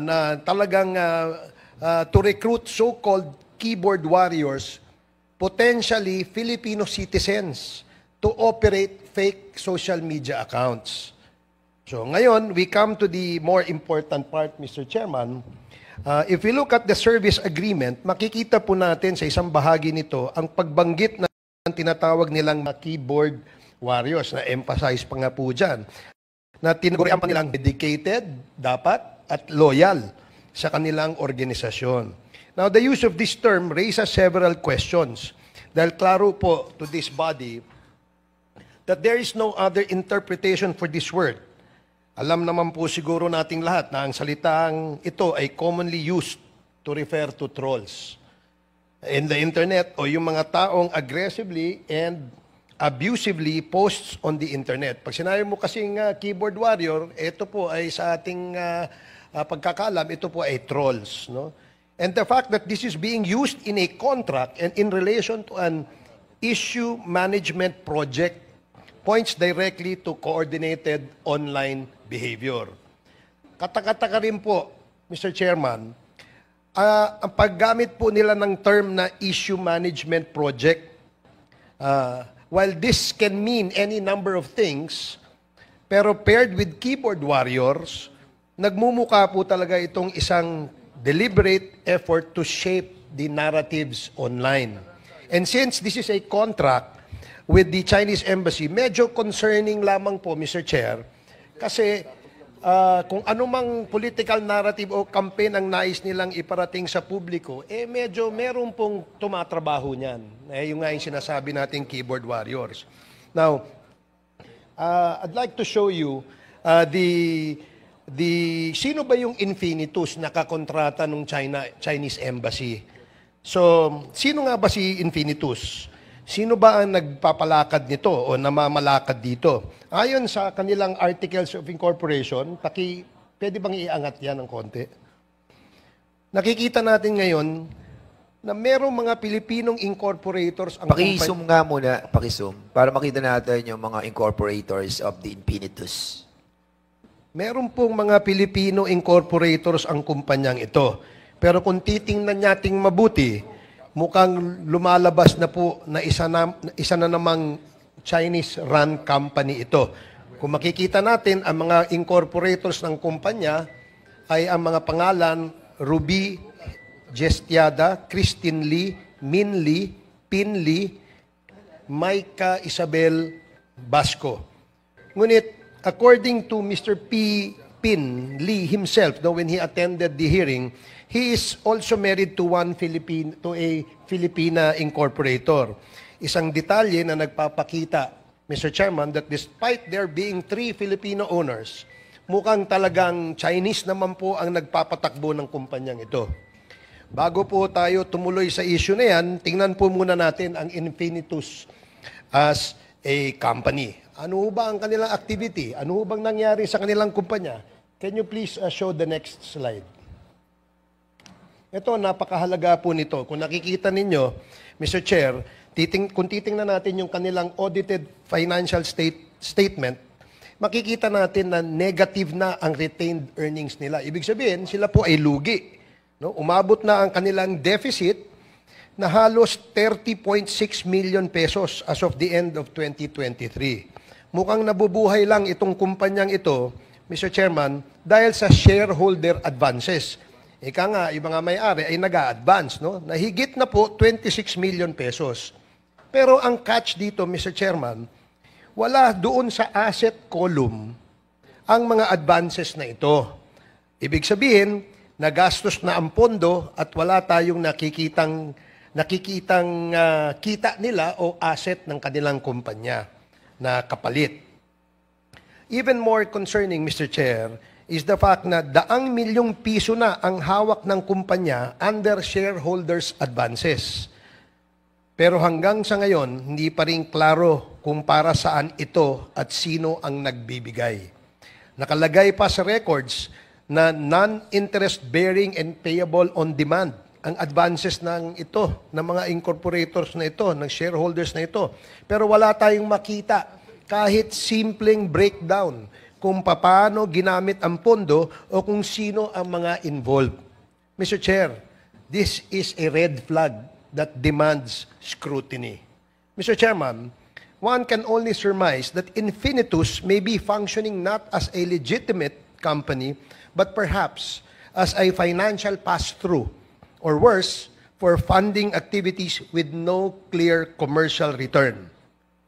Na talagang to recruit so-called keyboard warriors, potentially Filipino citizens, to operate fake social media accounts. So ngayon, we come to the more important part, Mr. Chairman. If we look at the service agreement, makikita po natin sa isang bahagi nito ang pagbanggit ng tinatawag nilang keyboard warriors, na emphasize pa nga po dyan, na tinagurian pa nilang dedicated, dapat, at loyal sa kanilang organisasyon. Now, the use of this term raises several questions. Dahil klaro po to this body that there is no other interpretation for this word. Alam naman po siguro nating lahat na ang salitang ito ay commonly used to refer to trolls in the internet o yung mga taong aggressively and abusively posts on the internet. Pag sinabi mo kasing keyboard warrior, ito po ay sa ating pagkakalam, ito po ay trolls. No? And the fact that this is being used in a contract and in relation to an issue management project points directly to coordinated online behavior. Katakataka rin po, Mr. Chairman, ang paggamit po nila ng term na issue management project, while this can mean any number of things, pero paired with keyboard warriors, nagmumuka po talaga itong isang deliberate effort to shape the narratives online. And since this is a contract with the Chinese embassy, medyo concerning lamang po, Mr. Chair, kasi kung anumang political narrative o campaign ang nais nilang iparating sa publiko, medyo meron pong tumatrabaho niyan. Yung nga yung sinasabi nating keyboard warriors. Now, I'd like to show you sino ba yung Infinitus na kakontrata ng Chinese embassy? So, sino nga ba si Infinitus? Sino ba ang nagpapalakad nito o namamalakad dito? Ayon sa kanilang Articles of Incorporation, pwede bang iangat yan ng konti? Nakikita natin ngayon na merong mga Pilipinong incorporators ang Paki-zoom nga muna, paki-zoom, para makita natin yung mga incorporators of the Infinitus. Meron pong mga Pilipino incorporators ang kumpanyang ito. Pero kung titingnan nating mabuti, mukhang lumalabas na po na isa na namang Chinese-run company ito. Kung makikita natin, ang mga incorporators ng kumpanya ay ang mga pangalan Ruby Gestiada, Christine Lee, Min Lee, Pin Lee, Micah Isabel Basco. Ngunit, according to Mr. Pin Lee himself, when he attended the hearing, he is also married to a Filipina incorporator. Isang detalye na nagpapakita, Mr. Chairman, that despite there being 3 Filipino owners, mukhang talagang Chinese naman po ang nagpapatakbo ng kumpanyang ito. Bago po tayo tumuloy sa issue na yan, tingnan po muna natin ang Infinitus as a company. Ano ba ang kanilang activity? Ano bang nangyari sa kanilang kumpanya? Can you please show the next slide? Ito, napakahalaga po nito. Kung nakikita ninyo, Mr. Chair, kung titingnan natin yung kanilang audited financial statement, makikita natin na negative na ang retained earnings nila. Ibig sabihin, sila po ay lugi. No? Umabot na ang kanilang deficit na halos 30.6 million pesos as of the end of 2023. Mukhang nabubuhay lang itong kumpanyang ito, Mr. Chairman, dahil sa shareholder advances. Ika nga, yung mga may-ari ay nag-a-advance, no? Nahigit na po 26 million pesos. Pero ang catch dito, Mr. Chairman, wala doon sa asset column ang mga advances na ito. Ibig sabihin, nagastos na ang pondo at wala tayong nakikitang kita nila o asset ng kanilang kumpanya na kapalit. Even more concerning, Mr. Chair, is the fact na daang milyong piso na ang hawak ng kumpanya under shareholders' advances. Pero hanggang sa ngayon, hindi pa rin klaro kung para saan ito at sino ang nagbibigay. Nakalagay pa sa records na non-interest bearing and payable on demand ang advances ng ito, ng mga incorporators na ito, ng shareholders na ito. Pero wala tayong makita kahit simpleng breakdown kung paano ginamit ang pondo o kung sino ang mga involved. Mr. Chair, this is a red flag that demands scrutiny. Mr. Chairman, one can only surmise that Infinitus may be functioning not as a legitimate company, but perhaps as a financial pass-through, or worse, for funding activities with no clear commercial return.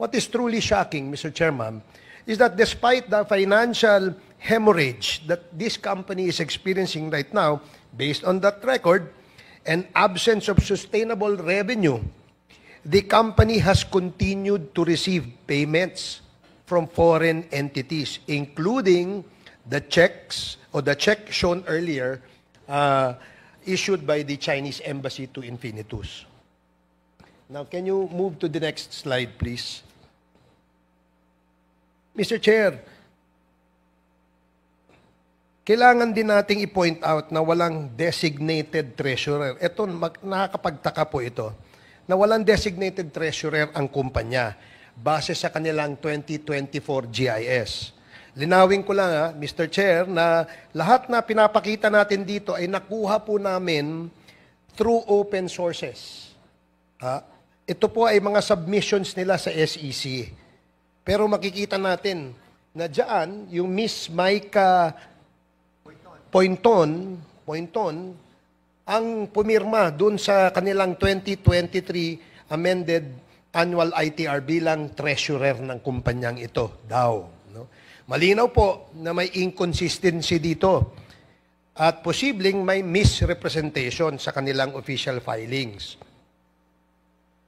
What is truly shocking, Mr. Chairman, is that despite the financial hemorrhage that this company is experiencing right now, based on that record, and absence of sustainable revenue, the company has continued to receive payments from foreign entities, including the checks, or the check shown earlier, issued by the Chinese embassy to Infinitus. Now, can you move to the next slide, please? Mr. Chair, kailangan din nating i-point out na walang designated treasurer. Ito, nakakapagtaka po ito, na walang designated treasurer ang kumpanya base sa kanilang 2024 GIS. Linawin ko lang, Mr. Chair, na lahat na pinapakita natin dito ay nakuha po namin through open sources. Ito po ay mga submissions nila sa SEC. Pero makikita natin na dyan, yung Miss Maika Pointon, ang pumirma dun sa kanilang 2023 amended annual ITR bilang treasurer ng kumpanyang ito daw. No? Malinaw po na may inconsistency dito at posibleng may misrepresentation sa kanilang official filings.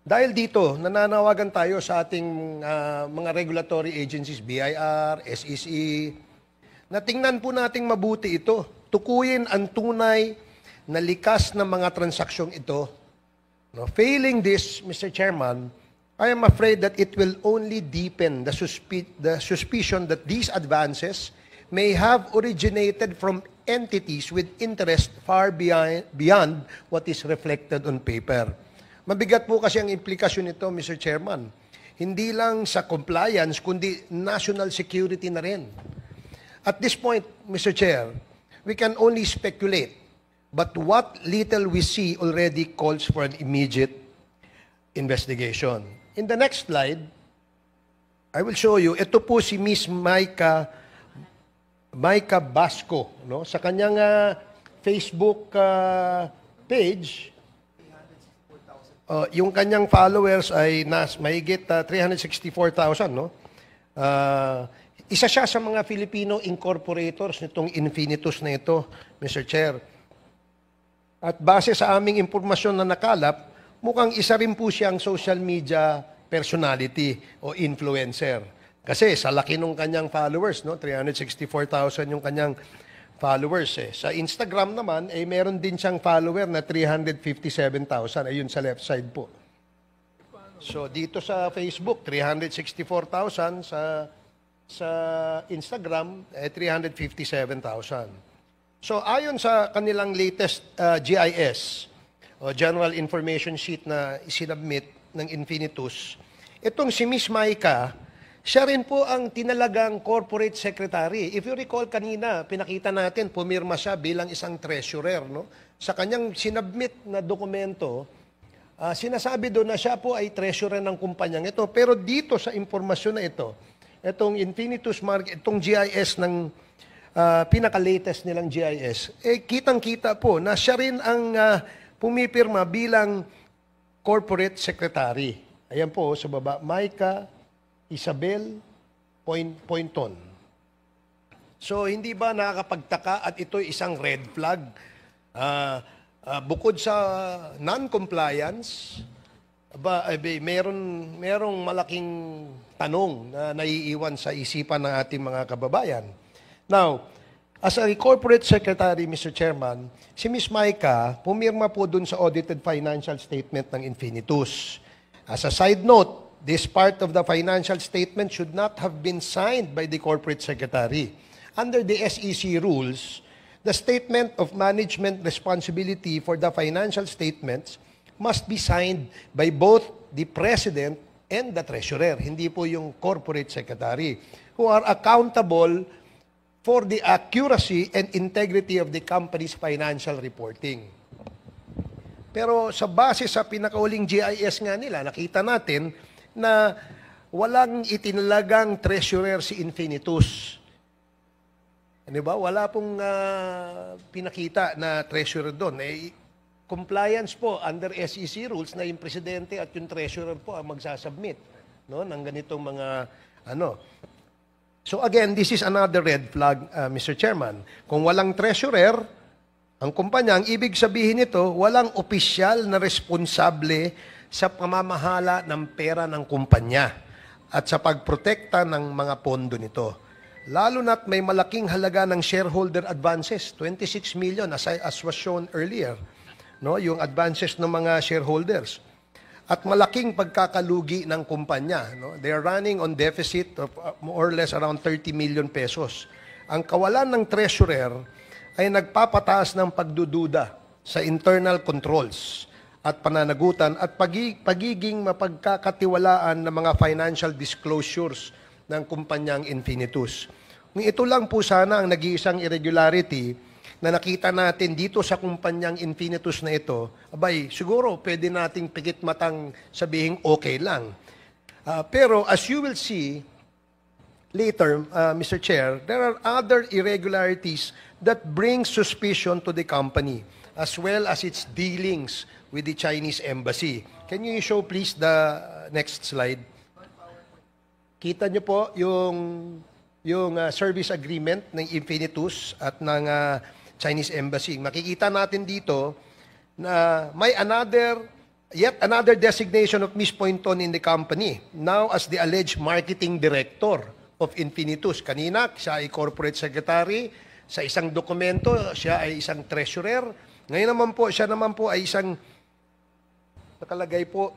Dahil dito, nananawagan tayo sa ating mga regulatory agencies, BIR, SEC, na tingnan po nating mabuti ito. Tukuyin ang tunay na likas na mga transaksyong ito. No, failing this, Mr. Chairman, I am afraid that it will only deepen the suspicion that these advances may have originated from entities with interest far beyond what is reflected on paper. Mabigat po kasi ang implikasyon nito, Mr. Chairman. Hindi lang sa compliance, kundi national security na rin. At this point, Mr. Chair, we can only speculate, but what little we see already calls for an immediate investigation. In the next slide, I will show you, ito po si Miss Maika Basco, no? Sa kanyang Facebook page, yung kanyang followers ay mahigit 364,000, no? Isa siya sa mga Filipino incorporators nitong Infinitus na ito, Mr. Chair. At base sa aming impormasyon na nakalap, mukhang isa rin po siyang social media personality o influencer. Kasi sa laki ng kanyang followers, no? 364,000 yung kanyang followers. Sa Instagram naman, meron din siyang follower na 357,000. Ayun sa left side po. So dito sa Facebook, 364,000. Sa Instagram, 357,000. So ayon sa kanilang latest GIS, o General Information Sheet na isinabmit ng Infinitus, itong si Miss Maika, siya rin po ang tinalagang corporate secretary. If you recall kanina, pinakita natin, pumirma siya bilang isang treasurer. No? Sa kanyang sinabmit na dokumento, sinasabi doon na siya po ay treasurer ng kumpanyang ito. Pero dito sa impormasyon na ito, itong Infinitus itong GIS ng pinaka-latest nilang GIS, kitang-kita po na siya rin ang pumipirma bilang corporate secretary. Ayan po sa baba, Maika Isabel Pointon. So, hindi ba nakakapagtaka at ito isang red flag? Bukod sa non-compliance, merong malaking tanong na naiiwan sa isipan ng ating mga kababayan. Now, as a corporate secretary, Mr. Chairman, si Ms. Maika pumirma po dun sa audited financial statement ng Infinitus. As a side note, this part of the financial statement should not have been signed by the corporate secretary. Under the SEC rules, the statement of management responsibility for the financial statements must be signed by both the president and the treasurer, hindi po yung corporate secretary, who are accountable for the accuracy and integrity of the company's financial reporting. Pero sa base sa pinakauling GIS nga nila, nakita natin na walang itinalagang treasurer si Infinitus. Ano ba? Wala pong pinakita na treasurer doon. Compliance po under SEC rules na yung presidente at yung treasurer po ang magsasubmit, no, ng ganitong mga ano. So again, this is another red flag, Mr. Chairman. Kung walang treasurer ang kumpanya, ang ibig sabihin nito, walang opisyal na responsable sa pamamahala ng pera ng kumpanya at sa pagprotekta ng mga pondo nito. Lalo na't may malaking halaga ng shareholder advances, 26 million as was shown earlier, no, yung advances ng mga shareholders. At malaking pagkakalugi ng kumpanya, no? They are running on deficit of more or less around 30 million pesos. Ang kawalan ng treasurer ay nagpapataas ng pagdududa sa internal controls at pananagutan at pagiging mapagkakatiwalaan ng mga financial disclosures ng kumpanyang Infinitus. Ito lang po sana ang nag-iisang irregularity na nakita natin dito sa kumpanyang Infinitus na ito. Abay, siguro pwede nating pikit matang sabihin okay lang. Pero as you will see later, Mr. Chair, there are other irregularities that bring suspicion to the company as well as its dealings with the Chinese embassy. Can you show please the next slide? Kita niyo po yung service agreement ng Infinitus at ng Chinese embassy. Makikita natin dito na may yet another designation of Ms. Pointon in the company, now as the alleged marketing director of Infinitus. Kanina, siya ay corporate secretary. Sa isang dokumento, siya ay isang treasurer. Ngayon naman po, siya naman po ay isang nakalagay po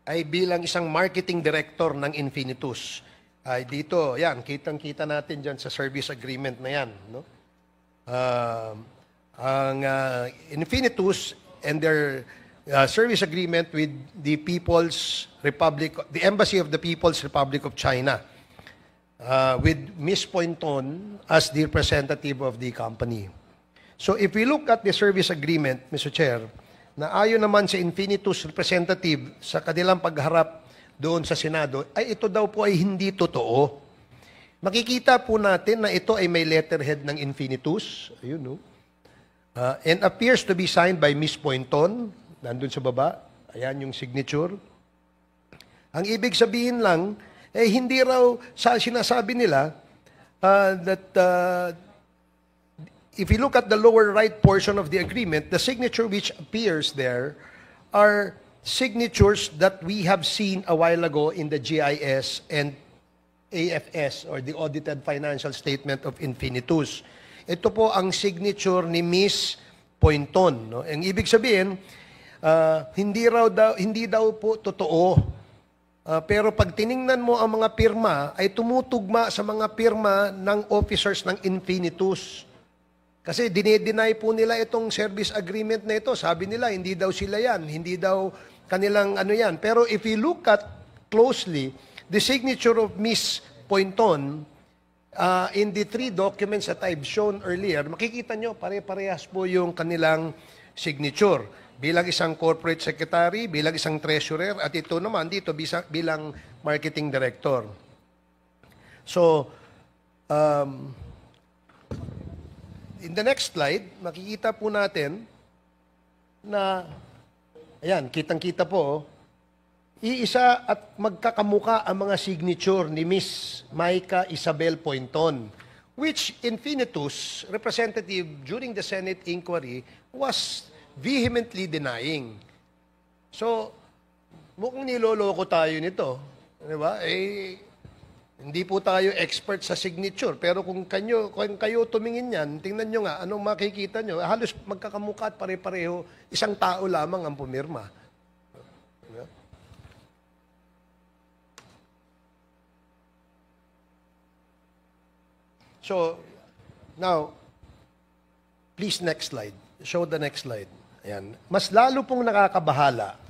ay bilang isang marketing director ng Infinitus. Ay dito, yan, kitang-kita natin dyan sa service agreement na yan. No? Ang Infinitus and their service agreement with the People's Republic, the Embassy of the People's Republic of China, with Ms. Pointon as the representative of the company. So if we look at the service agreement, Mr. Chair, na ayon naman sa Infinitus representative sa kanilang pagharap doon sa Senado, ay ito daw po ay hindi totoo. Makikita po natin na ito ay may letterhead ng Infinitus, ayun, no? And appears to be signed by Ms. Pointon, nandun sa baba, ayan yung signature. Ang ibig sabihin lang, hindi raw sa sinasabi nila that if you look at the lower right portion of the agreement, the signature which appears there are signatures that we have seen a while ago in the GIS and AFS or the Audited Financial Statement of Infinitus. Ito po ang signature ni Miss Pointon. No? Ang ibig sabihin, hindi daw po totoo. Pero pag tiningnan mo ang mga pirma, ay tumutugma sa mga pirma ng officers ng Infinitus. Kasi dinedeny po nila itong service agreement na ito. Sabi nila, hindi daw sila yan. Hindi daw kanilang ano yan. Pero if you look at closely, the signature of Miss Pointon in the 3 documents that I've shown earlier, makikita nyo, pare-parehas po yung kanilang signature. Bilang isang corporate secretary, bilang isang treasurer, at ito naman dito bilang marketing director. So, in the next slide, makikita po natin na, ayan, kitang-kita po, iisa at magkakamuka ang mga signature ni Miss Maika Isabel Pointon, which Infinitus representative during the Senate inquiry was vehemently denying. So, mukhang niloloko tayo nito. Di ba? Hindi po tayo expert sa signature, pero kung kayo tumingin yan, tingnan nyo nga, anong makikita nyo, halos magkakamukha at pare-pareho, isang tao lamang ang pumirma. So, now, please next slide. Show the next slide. Ayan. Mas lalo pong nakakabahala,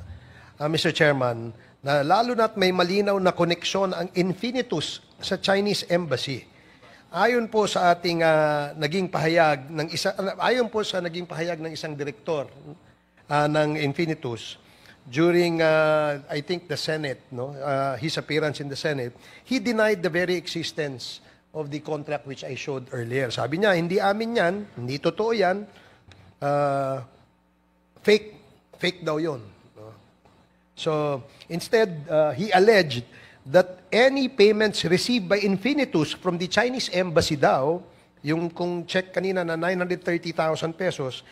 Mr. Chairman, na lalo na't may malinaw na koneksyon ang Infinitus sa Chinese Embassy. Ayon po sa ating naging pahayag ng isang direktor ng Infinitus during I think the Senate, his appearance in the Senate, he denied the very existence of the contract which I showed earlier. Sabi niya, hindi amin yan, hindi totoo yan, fake daw yun. So, instead, he alleged that any payments received by Infinitus from the Chinese Embassy daw, yung kung check kanina na 930,000 pesos,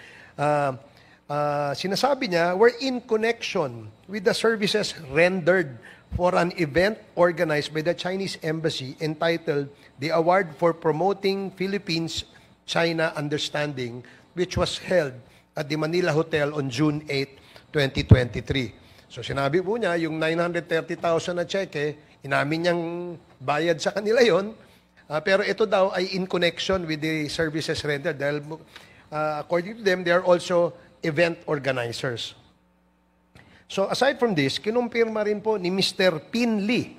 sinasabi niya, were in connection with the services rendered for an event organized by the Chinese Embassy entitled the Award for Promoting Philippines-China Understanding, which was held at the Manila Hotel on June 8, 2023. So sinabi po niya, yung 930,000 na cheque, inamin niyang bayad sa kanila yon, pero ito daw ay in connection with the services rendered dahil according to them, they are also event organizers. So aside from this, kinumpirma rin po ni Mr. Pin Lee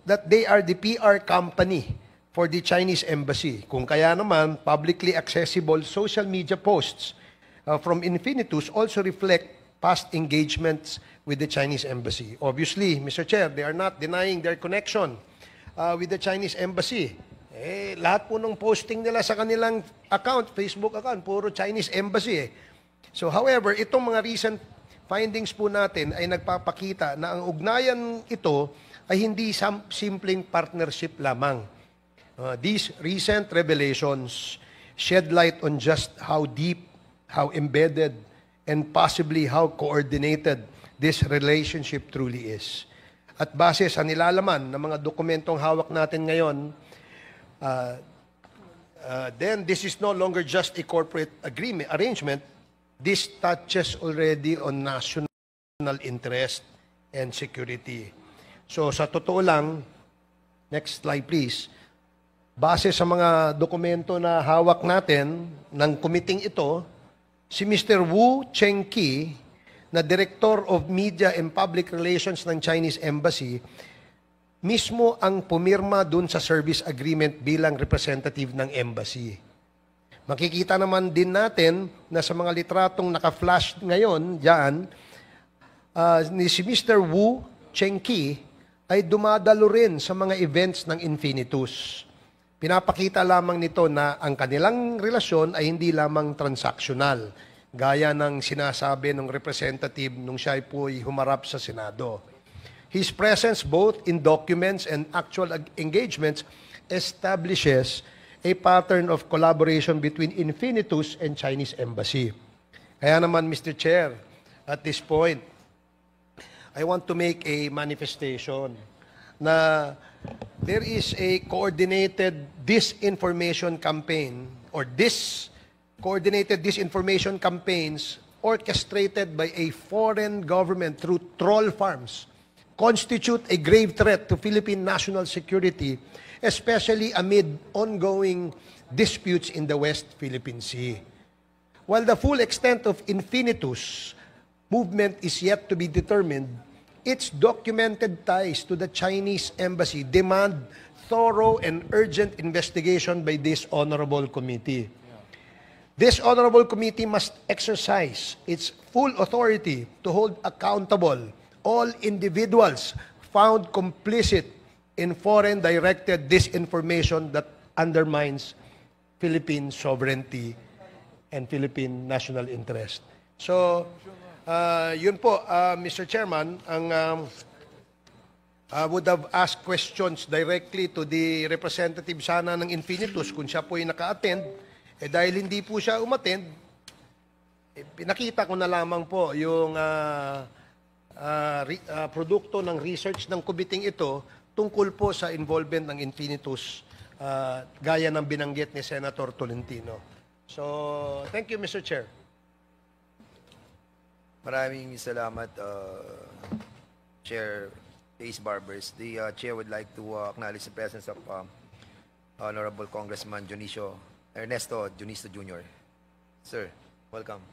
that they are the PR company for the Chinese Embassy. Kung kaya naman, publicly accessible social media posts from Infinitus also reflect past engagements with the Chinese Embassy. Obviously, Mr. Chair, they are not denying their connection with the Chinese Embassy. Lahat po ng posting nila sa kanilang account, Facebook account, puro Chinese Embassy. So however, itong mga recent findings po natin ay nagpapakita na ang ugnayan ito ay hindi simpleng partnership lamang. These recent revelations shed light on just how deep, how embedded, and possibly how coordinated this relationship truly is. At base sa nilalaman ng mga dokumentong hawak natin ngayon, then this is no longer just a corporate arrangement. This touches already on national interest and security. So sa totoo lang, next slide please, base sa mga dokumento na hawak natin ng committee ito, si Mr. Wu Chengqi, na Director of Media and Public Relations ng Chinese Embassy, mismo ang pumirma dun sa service agreement bilang representative ng embassy. Makikita naman din natin na sa mga litratong naka-flash ngayon dyan, si Mr. Wu Chengqi ay dumadalo rin sa mga events ng Infinitus. Pinapakita lamang nito na ang kanilang relasyon ay hindi lamang transactional, gaya ng sinasabi ng representative nung siya po'y humarap sa Senado. His presence both in documents and actual engagements establishes a pattern of collaboration between Infinitus and Chinese Embassy. Kaya naman, Mr. Chair, at this point, I want to make a manifestation na there is a coordinated disinformation campaign or coordinated disinformation campaigns orchestrated by a foreign government through troll farms constitute a grave threat to Philippine national security, especially amid ongoing disputes in the West Philippine Sea. While the full extent of Infinitus movement is yet to be determined, its documented ties to the Chinese embassy demand thorough and urgent investigation by this honorable committee. This honorable committee must exercise its full authority to hold accountable all individuals found complicit in foreign-directed disinformation that undermines Philippine sovereignty and Philippine national interest. So, yun po, Mr. Chairman, I would have asked questions directly to the representative sana ng Infinitus kung siya po ay naka-attend. Dahil hindi po siya umattend, pinakita ko na lamang po yung produkto ng research ng kubiting ito tungkol po sa involvement ng Infinitus gaya ng binanggit ni Senator Tolentino. So, thank you, Mr. Chair. Maraming salamat, Chair Ace Barbers. The Chair would like to acknowledge the presence of Honorable Congressman Ernesto Junisto Jr. Sir, welcome.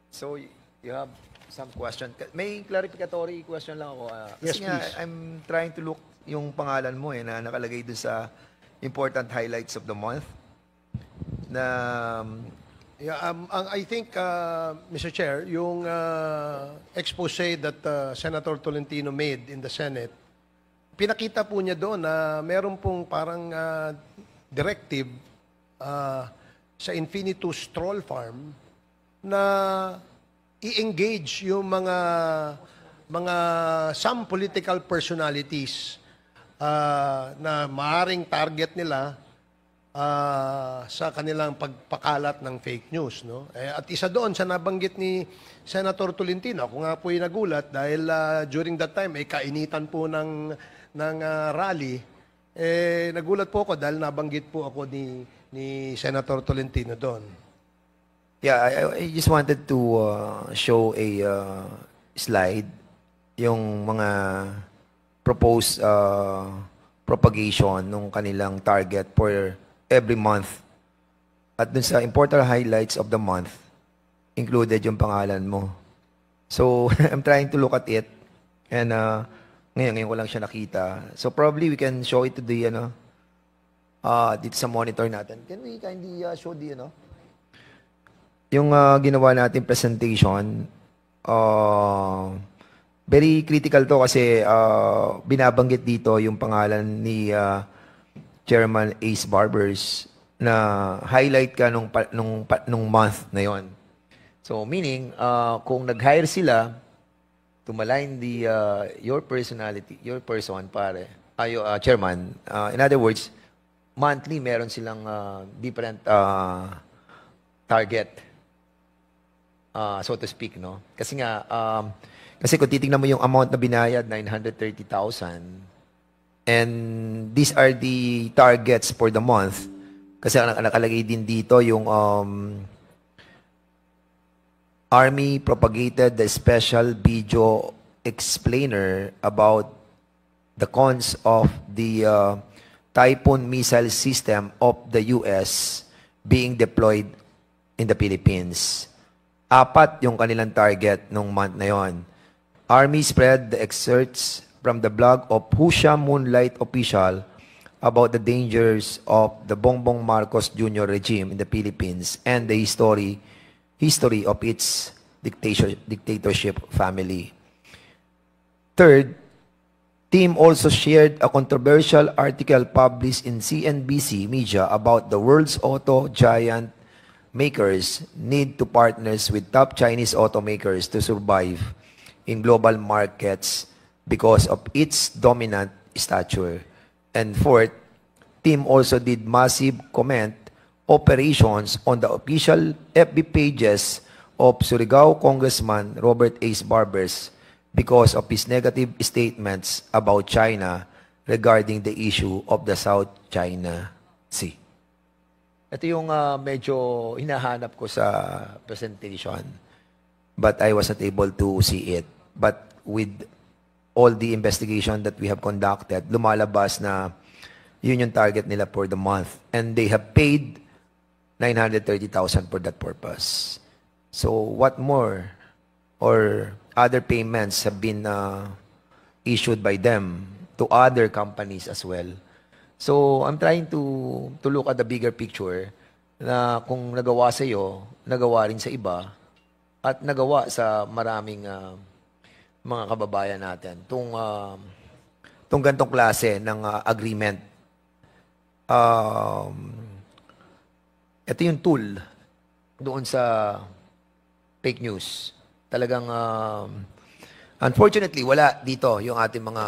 So, you have some question. May clarificatory question lang ako. Yes, Kasi nga, please. I'm trying to look yung pangalan mo na nakalagay dun sa important highlights of the month. Na Yeah, I think, Mr. Chair, yung expose that Senator Tolentino made in the Senate, pinakita po niya doon na meron pong parang directive sa Infinitus Troll Farm na i-engage yung mga some political personalities na maaring target nila sa kanilang pagpakalat ng fake news, no? At isa doon sa nabanggit ni Senator Tolentino, ako nga po ay nagulat dahil during that time ay kainitan po ng rally. Nagulat po ako dahil nabanggit po ako ni Senator Tolentino doon. Yeah, I just wanted to show a slide, yung mga proposed propagation ng kanilang target for every month. At dun sa important highlights of the month, included yung pangalan mo. So, I'm trying to look at it. And ngayon ko lang siya nakita. So, probably we can show it to the, dito sa monitor natin. Can we kindly show the, yung ginawa natin presentation, very critical to kasi binabanggit dito yung pangalan ni Chairman Ace Barbers na highlight ka nung month na yon. So meaning kung nag-hire sila to malign your personality, your person pare, chairman, in other words, monthly meron silang different target, so to speak, no? Kasi nga kasi kung titingnan mo yung amount na binayad, 930,000, and these are the targets for the month. Kasi nakalagay din dito yung Army propagated the special video explainer about the cons of the Typhoon missile system of the U.S. being deployed in the Philippines. 4 yung kanilang target nung month na yon. Army spread the excerpts from the blog of Husha Moonlight Official about the dangers of the Bongbong Marcos Jr. regime in the Philippines and the history of its dictatorship family. Third, team also shared a controversial article published in CNBC media about the world's auto giant makers need to partners with top Chinese automakers to survive in global markets because of its dominant stature. And fourth, team also did massive comment operations on the official FB pages of Surigao Congressman Robert Ace Barbers because of his negative statements about China regarding the issue of the South China Sea. Ito yung medyo hinahanap ko sa presentation, but I was not able to see it. But with all the investigation that we have conducted, lumalabas na yun yung target nila for the month. And they have paid 930,000 for that purpose. So what more or other payments have been issued by them to other companies as well. So I'm trying to look at the bigger picture na kung nagawa sa iyo, nagawa rin sa iba at nagawa sa maraming mga kababayan natin. Tung gantong klase ng agreement. Ito yung tool doon sa fake news. Talagang unfortunately, wala dito yung ating mga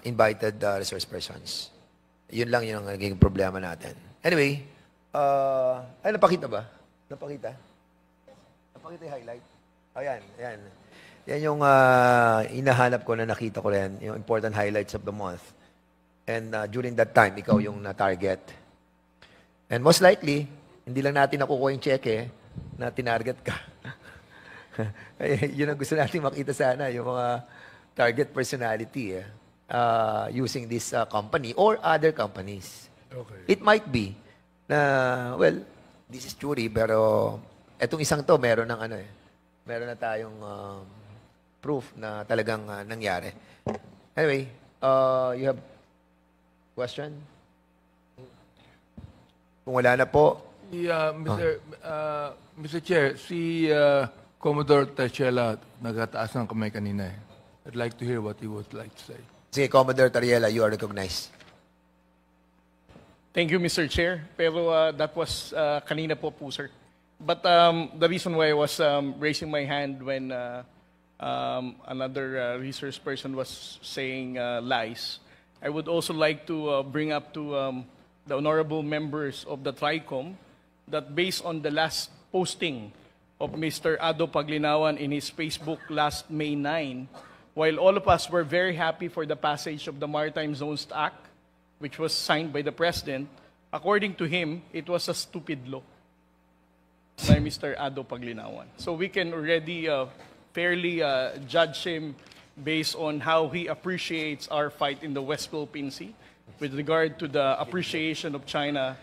invited resource persons. Yun lang yung naging problema natin. Anyway, ay, napakita ba? Napakita? Napakita yung highlight? Ayan, ayan. Yan yung hinahanap ko na nakita ko rin, yung important highlights of the month. And during that time, ikaw yung na-target. And most likely, hindi lang natin nakukuha yung cheque na tinarget ka. Yun ang gusto natin makita sana, yung mga target personality using this company or other companies. Okay. It might be na, well, this is jury, pero etong isang to, meron ng meron na tayong proof na talagang nangyari. Anyway, you have question? Kung wala na po. Yeah, Mr. Chair, si Commodore Tachela nagataas ng kamay kanina eh. I'd like to hear what he would like to say. Sige, Commodore Tariela, you are recognized. Thank you, Mr. Chair. Pero that was kanina po, sir. But the reason why I was raising my hand when another resource person was saying lies, I would also like to bring up to the honorable members of the TRICOM that based on the last posting of Mr. Ado Paglinawan in his Facebook last May 9, while all of us were very happy for the passage of the Maritime Zones Act, which was signed by the President, according to him, it was a stupid law by Mr. Ado Paglinawan. So we can already fairly judge him based on how he appreciates our fight in the West Philippine Sea with regard to the appreciation of China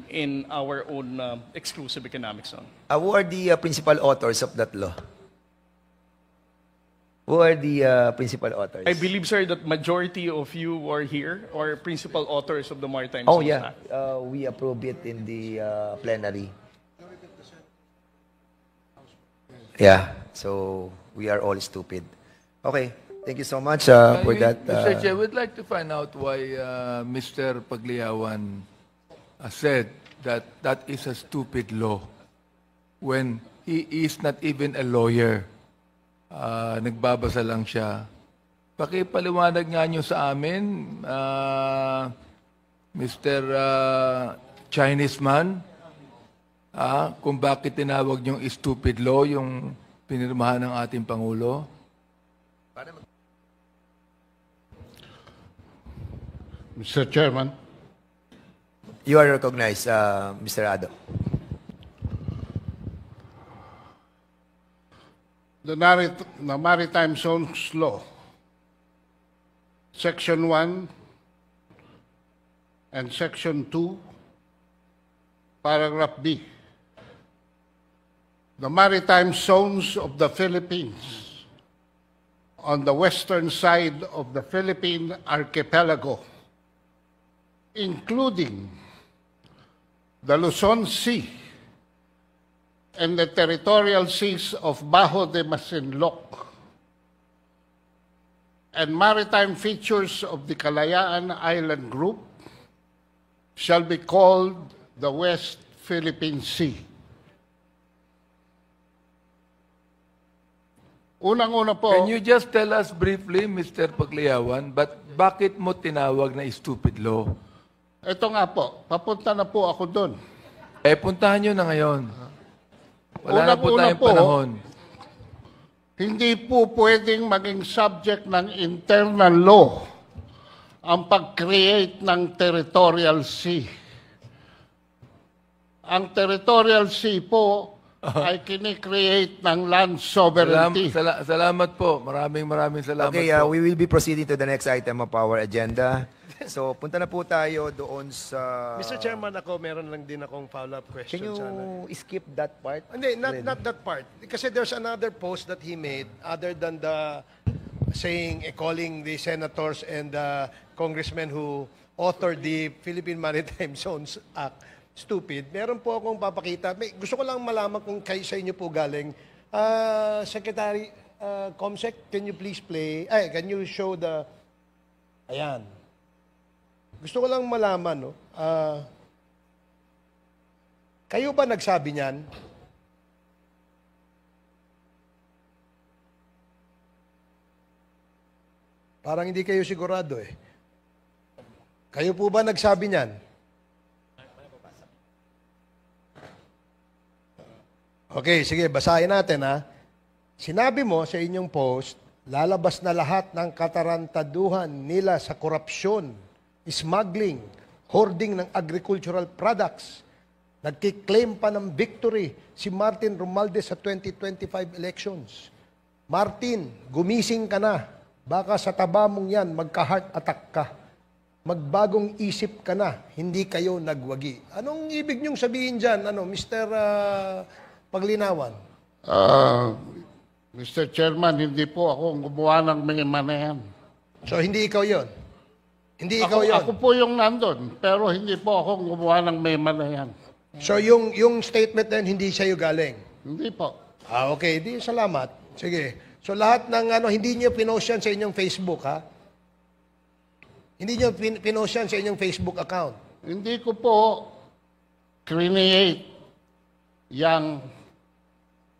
in our own exclusive economic zone. Who are the principal authors of that law? Who are the principal authors? I believe, sir, that majority of you who are here are principal authors of the Maritime Oh Zones yeah, Act. we approve it in the plenary. Yeah, so we are all stupid. Okay, thank you so much for that. Mr. Chair, we'd like to find out why Mr. Pagliawan said that that is a stupid law when he is not even a lawyer. Nagbabasa lang siya. Pakipaliwanag nga nyo sa amin, Mr. Chinese man, kung bakit tinawag nyong stupid law yung pinirmahan ng ating Pangulo. Mr. Chairman, You are recognized, Mr. Ado. the Maritime Zones Law, Section 1 and Section 2, Paragraph B. The maritime zones of the Philippines on the western side of the Philippine archipelago, including the Luzon Sea and the territorial seas of Bajo de Masinloc, and maritime features of the Kalayaan Island Group shall be called the West Philippine Sea. Unang-una po, Can you just tell us briefly, Mr. Pagliawan, bakit mo tinawag na stupid law? ito nga po, papunta na po ako doon. Puntahan nyo na ngayon. Wala na po Unang-una tayong panahon. Hindi po pwedeng maging subject ng internal law ang pag-create ng territorial sea. Ang territorial sea po ay kini-create ng land sovereignty. Salamat po. Maraming salamat Okay, po. we will be proceeding to the next item of our agenda. So, punta na po tayo doon sa... Mr. Chairman, ako meron lang din akong follow-up question Can you sana. skip that part? Hindi, not that part. Kasi there's another post that he made other than the saying, calling the senators and the congressmen who authored the Philippine Maritime Zones Act stupid. Meron po akong papakita. Gusto ko lang malaman kung kayo sa inyo po galing. Secretary Comsec, can you please play? Can you show the... Ayan. Gusto ko lang malaman, no? Kayo ba nagsabi niyan? Parang hindi kayo sigurado eh. Kayo po ba nagsabi niyan? Okay, sige, basahin natin ha. Sinabi mo sa inyong post, lalabas na lahat ng katarantaduhan nila sa korupsyon, smuggling, hoarding ng agricultural products. Nagkiklaim pa ng victory si Martin Romualdez sa 2025 elections. Martin, gumising ka na. Baka sa taba mong yan, magka-heart attack ka. Magbagong isip ka na, hindi kayo nagwagi. Anong ibig niyong sabihin dyan, Mr. Paglinawan? Mr. Chairman, hindi po ako gumawa ng mema na yan. So, hindi ikaw yon. Hindi ikaw yon. Ako po yung nandun, pero hindi po ako gumawa ng mema na yan. So, yung statement na yun, hindi sa'yo galing? Hindi po. Okay. Di, salamat. Sige. So, lahat ng hindi niyo pinost yan sa inyong Facebook, ha? Hindi niyo pinost yan sa inyong Facebook account. Hindi ko po create yang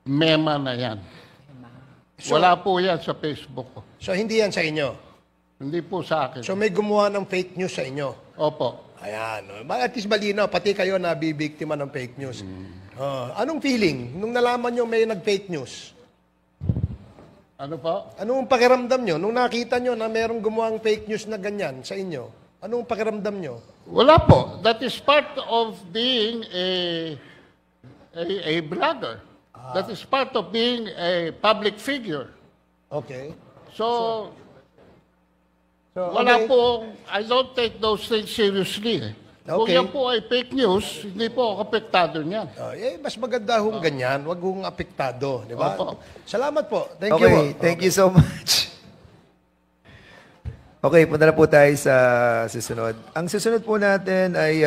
mema na yan. So, Wala po yan sa Facebook ko. So, hindi yan sa inyo? Hindi po sa akin. So, may gumawa ng fake news sa inyo? Opo. Ayan. At least malinaw, pati kayo nabibiktima ng fake news. Anong feeling nung nalaman nyo may nag-fake news? Ano po? Anong pakiramdam nyo? Nung nakita nyo na merong gumawang fake news na ganyan sa inyo, anong pakiramdam nyo? Wala po. That is part of being a blogger. That is part of being a public figure. Okay. So wala okay. po, I don't take those things seriously. Kung Okay. yan po ay fake news, hindi po ako apektado niyan. Mas maganda hong ganyan, wag hong apektado, di ba? Opo. Salamat po. Thank you. Okay, thank you so much. Okay, punta na po tayo sa susunod. Ang susunod po natin ay,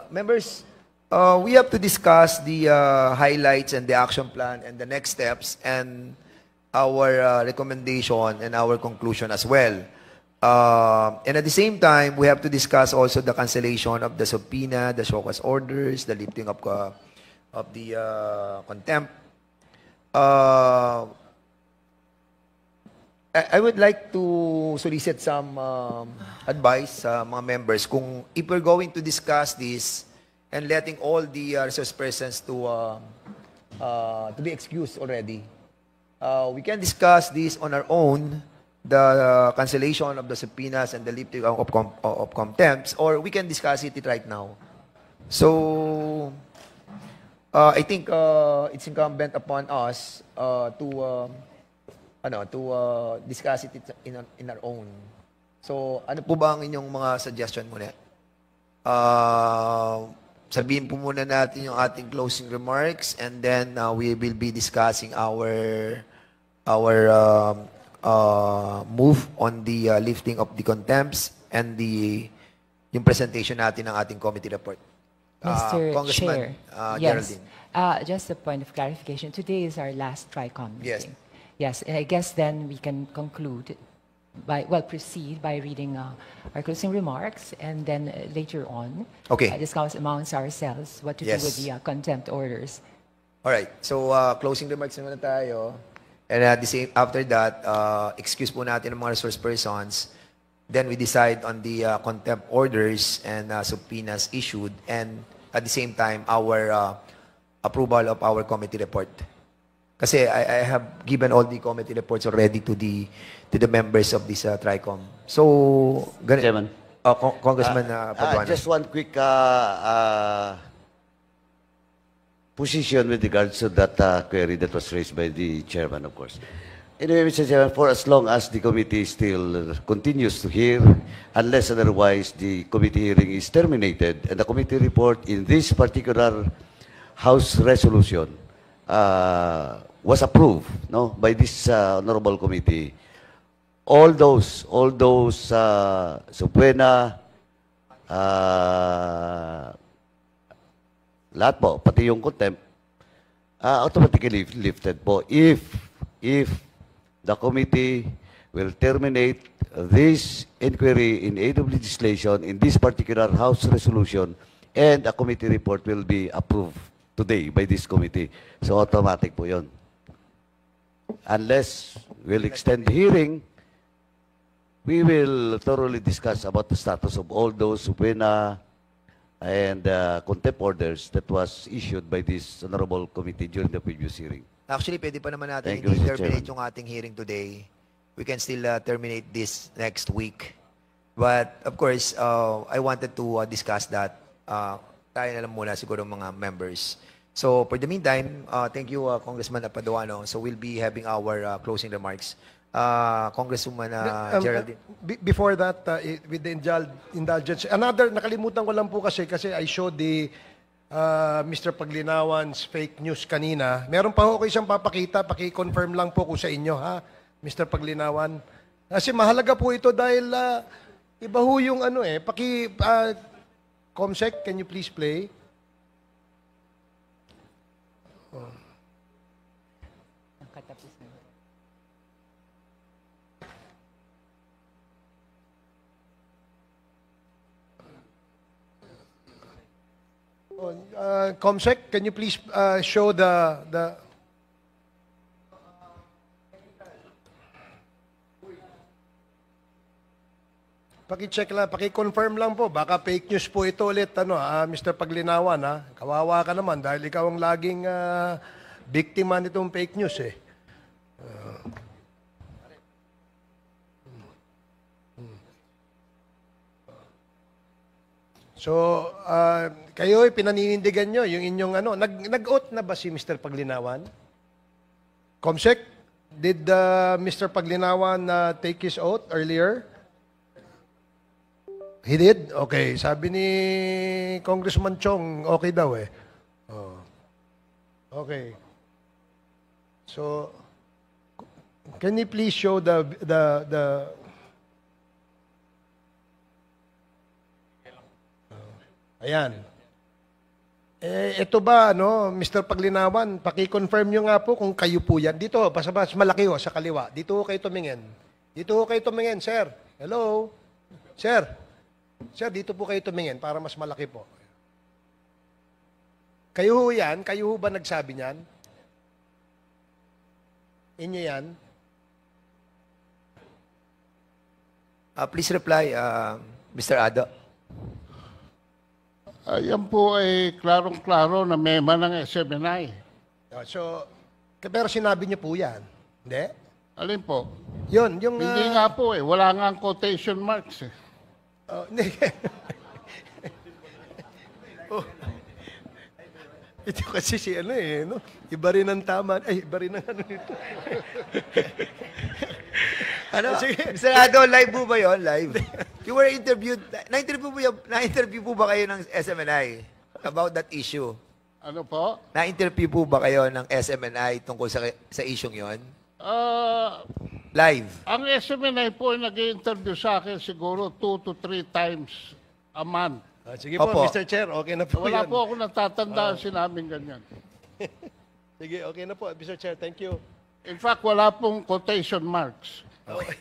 members, we have to discuss the highlights and the action plan and the next steps and our recommendation and our conclusion as well. And at the same time, we have to discuss also the cancellation of the subpoena, the show cause orders, the lifting of the contempt. I would like to solicit some advice sa mga members kung if we're going to discuss this and letting all the resource persons to be excused already. We can discuss this on our own, the cancellation of the subpoenas and the lifting of contempts, or we can discuss it right now. So, I think it's incumbent upon us to discuss it in our own. So, ano po ba ang inyong mga suggestion muna? Sabihin po muna natin yung ating closing remarks and then we will be discussing our move on the lifting of the contempts and yung presentation natin ng ating committee report. Mr. Congressman Chair, Geraldine. yes, just a point of clarification. Today is our last TRICOM Yes. meeting. Yes, and I guess then we can conclude proceed by reading our closing remarks, and then later on, Okay. discuss amongst ourselves what to do with Yes. the contempt orders. Alright, so closing remarks naman na tayo. And after that, excuse po natin ang mga resource persons. Then we decide on the contempt orders and subpoenas issued, and at the same time, our approval of our committee report. Kasi I have given all the committee reports already to the members of this TRICOM. So, Chairman. Congressman Paduano. Just one quick position with regards to that query that was raised by the chairman, of course. Anyway, Mr. Chairman, for as long as the committee still continues to hear, unless otherwise the committee hearing is terminated, and the committee report in this particular House resolution was approved, no, by this honorable committee, all those subpoena, lahat po, pati yung contempt, automatically lifted po if the committee will terminate this inquiry in aid of legislation in this particular House resolution, and a committee report will be approved today by this committee. So automatic po yun. Unless we'll extend the hearing, we will thoroughly discuss about the status of all those subpoena and contempt orders that was issued by this honorable committee during the previous hearing. Actually, pwede pa naman natin Thank you, Mr. terminate Chairman. yung ating hearing today. We can still terminate this next week. But, of course, I wanted to discuss that. Tayo na lang muna siguro mga members. So, for the meantime, thank you, Congressman Paduano. So, we'll be having our closing remarks. Congresswoman Geraldine. Before that, with the indulgence, nakalimutan ko lang po kasi I showed the Mr. Paglinawan's fake news kanina. Meron pa ho kayo siyang papakita, paki-confirm lang po ko sa inyo, ha, Mr. Paglinawan. Kasi mahalaga po ito dahil iba ho yung Comsec, can you please play? Comsec, can you please show the paki-check lang, paki-confirm lang po. Baka fake news po ito ulit, Mr. Paglinawan, ha? Kawawa ka naman dahil ikaw ang laging biktima nitong fake news, eh. So, kayo pinaninindigan nyo yung inyong nag-oath na ba si Mr. Paglinawan? Comsec, did Mr. Paglinawan take his oath earlier? He did? Okay. Sabi ni Congressman Chong, okay daw eh. Oh. Okay. So, can you please show the ayan. Ito ba, Mr. Paglinawan, paki-confirm nyo nga po kung kayo po yan. Dito, mas malaki sa kaliwa. Dito kayo tumingin. Dito kayo tumingin, sir. Hello? Sir. Sir, dito po kayo tumingin para mas malaki po. Kayo ho yan? Kayo ho ba nagsabi niyan? Inyo yan? Please reply, Mr. Ado. Yan po ay klarong-klaro na mema ng SMNI. So, pero sinabi niyo po yan. Hindi? Alin po? Yun, yung... Hindi nga po eh. Wala nga ang quotation marks eh. Hindi. Ito kasi si iba rin ang tama. Ay, iba rin ang nito. Mr. Ado, live po ba yun? Live. You were interviewed. Na-interview po ba kayo ng SMNI about that issue? Ano po? Na-interview po ba kayo ng SMNI tungkol sa isyong yon? Live. Ang SMNI po ay nag-interview sa akin siguro 2 to 3 times a month. Sige po, Opo. Mr. Chair, okay na po Wala yan. po ako natatandaan sinabing ganyan. Sige, okay na po, Mr. Chair, thank you. In fact, wala pong quotation marks. Okay.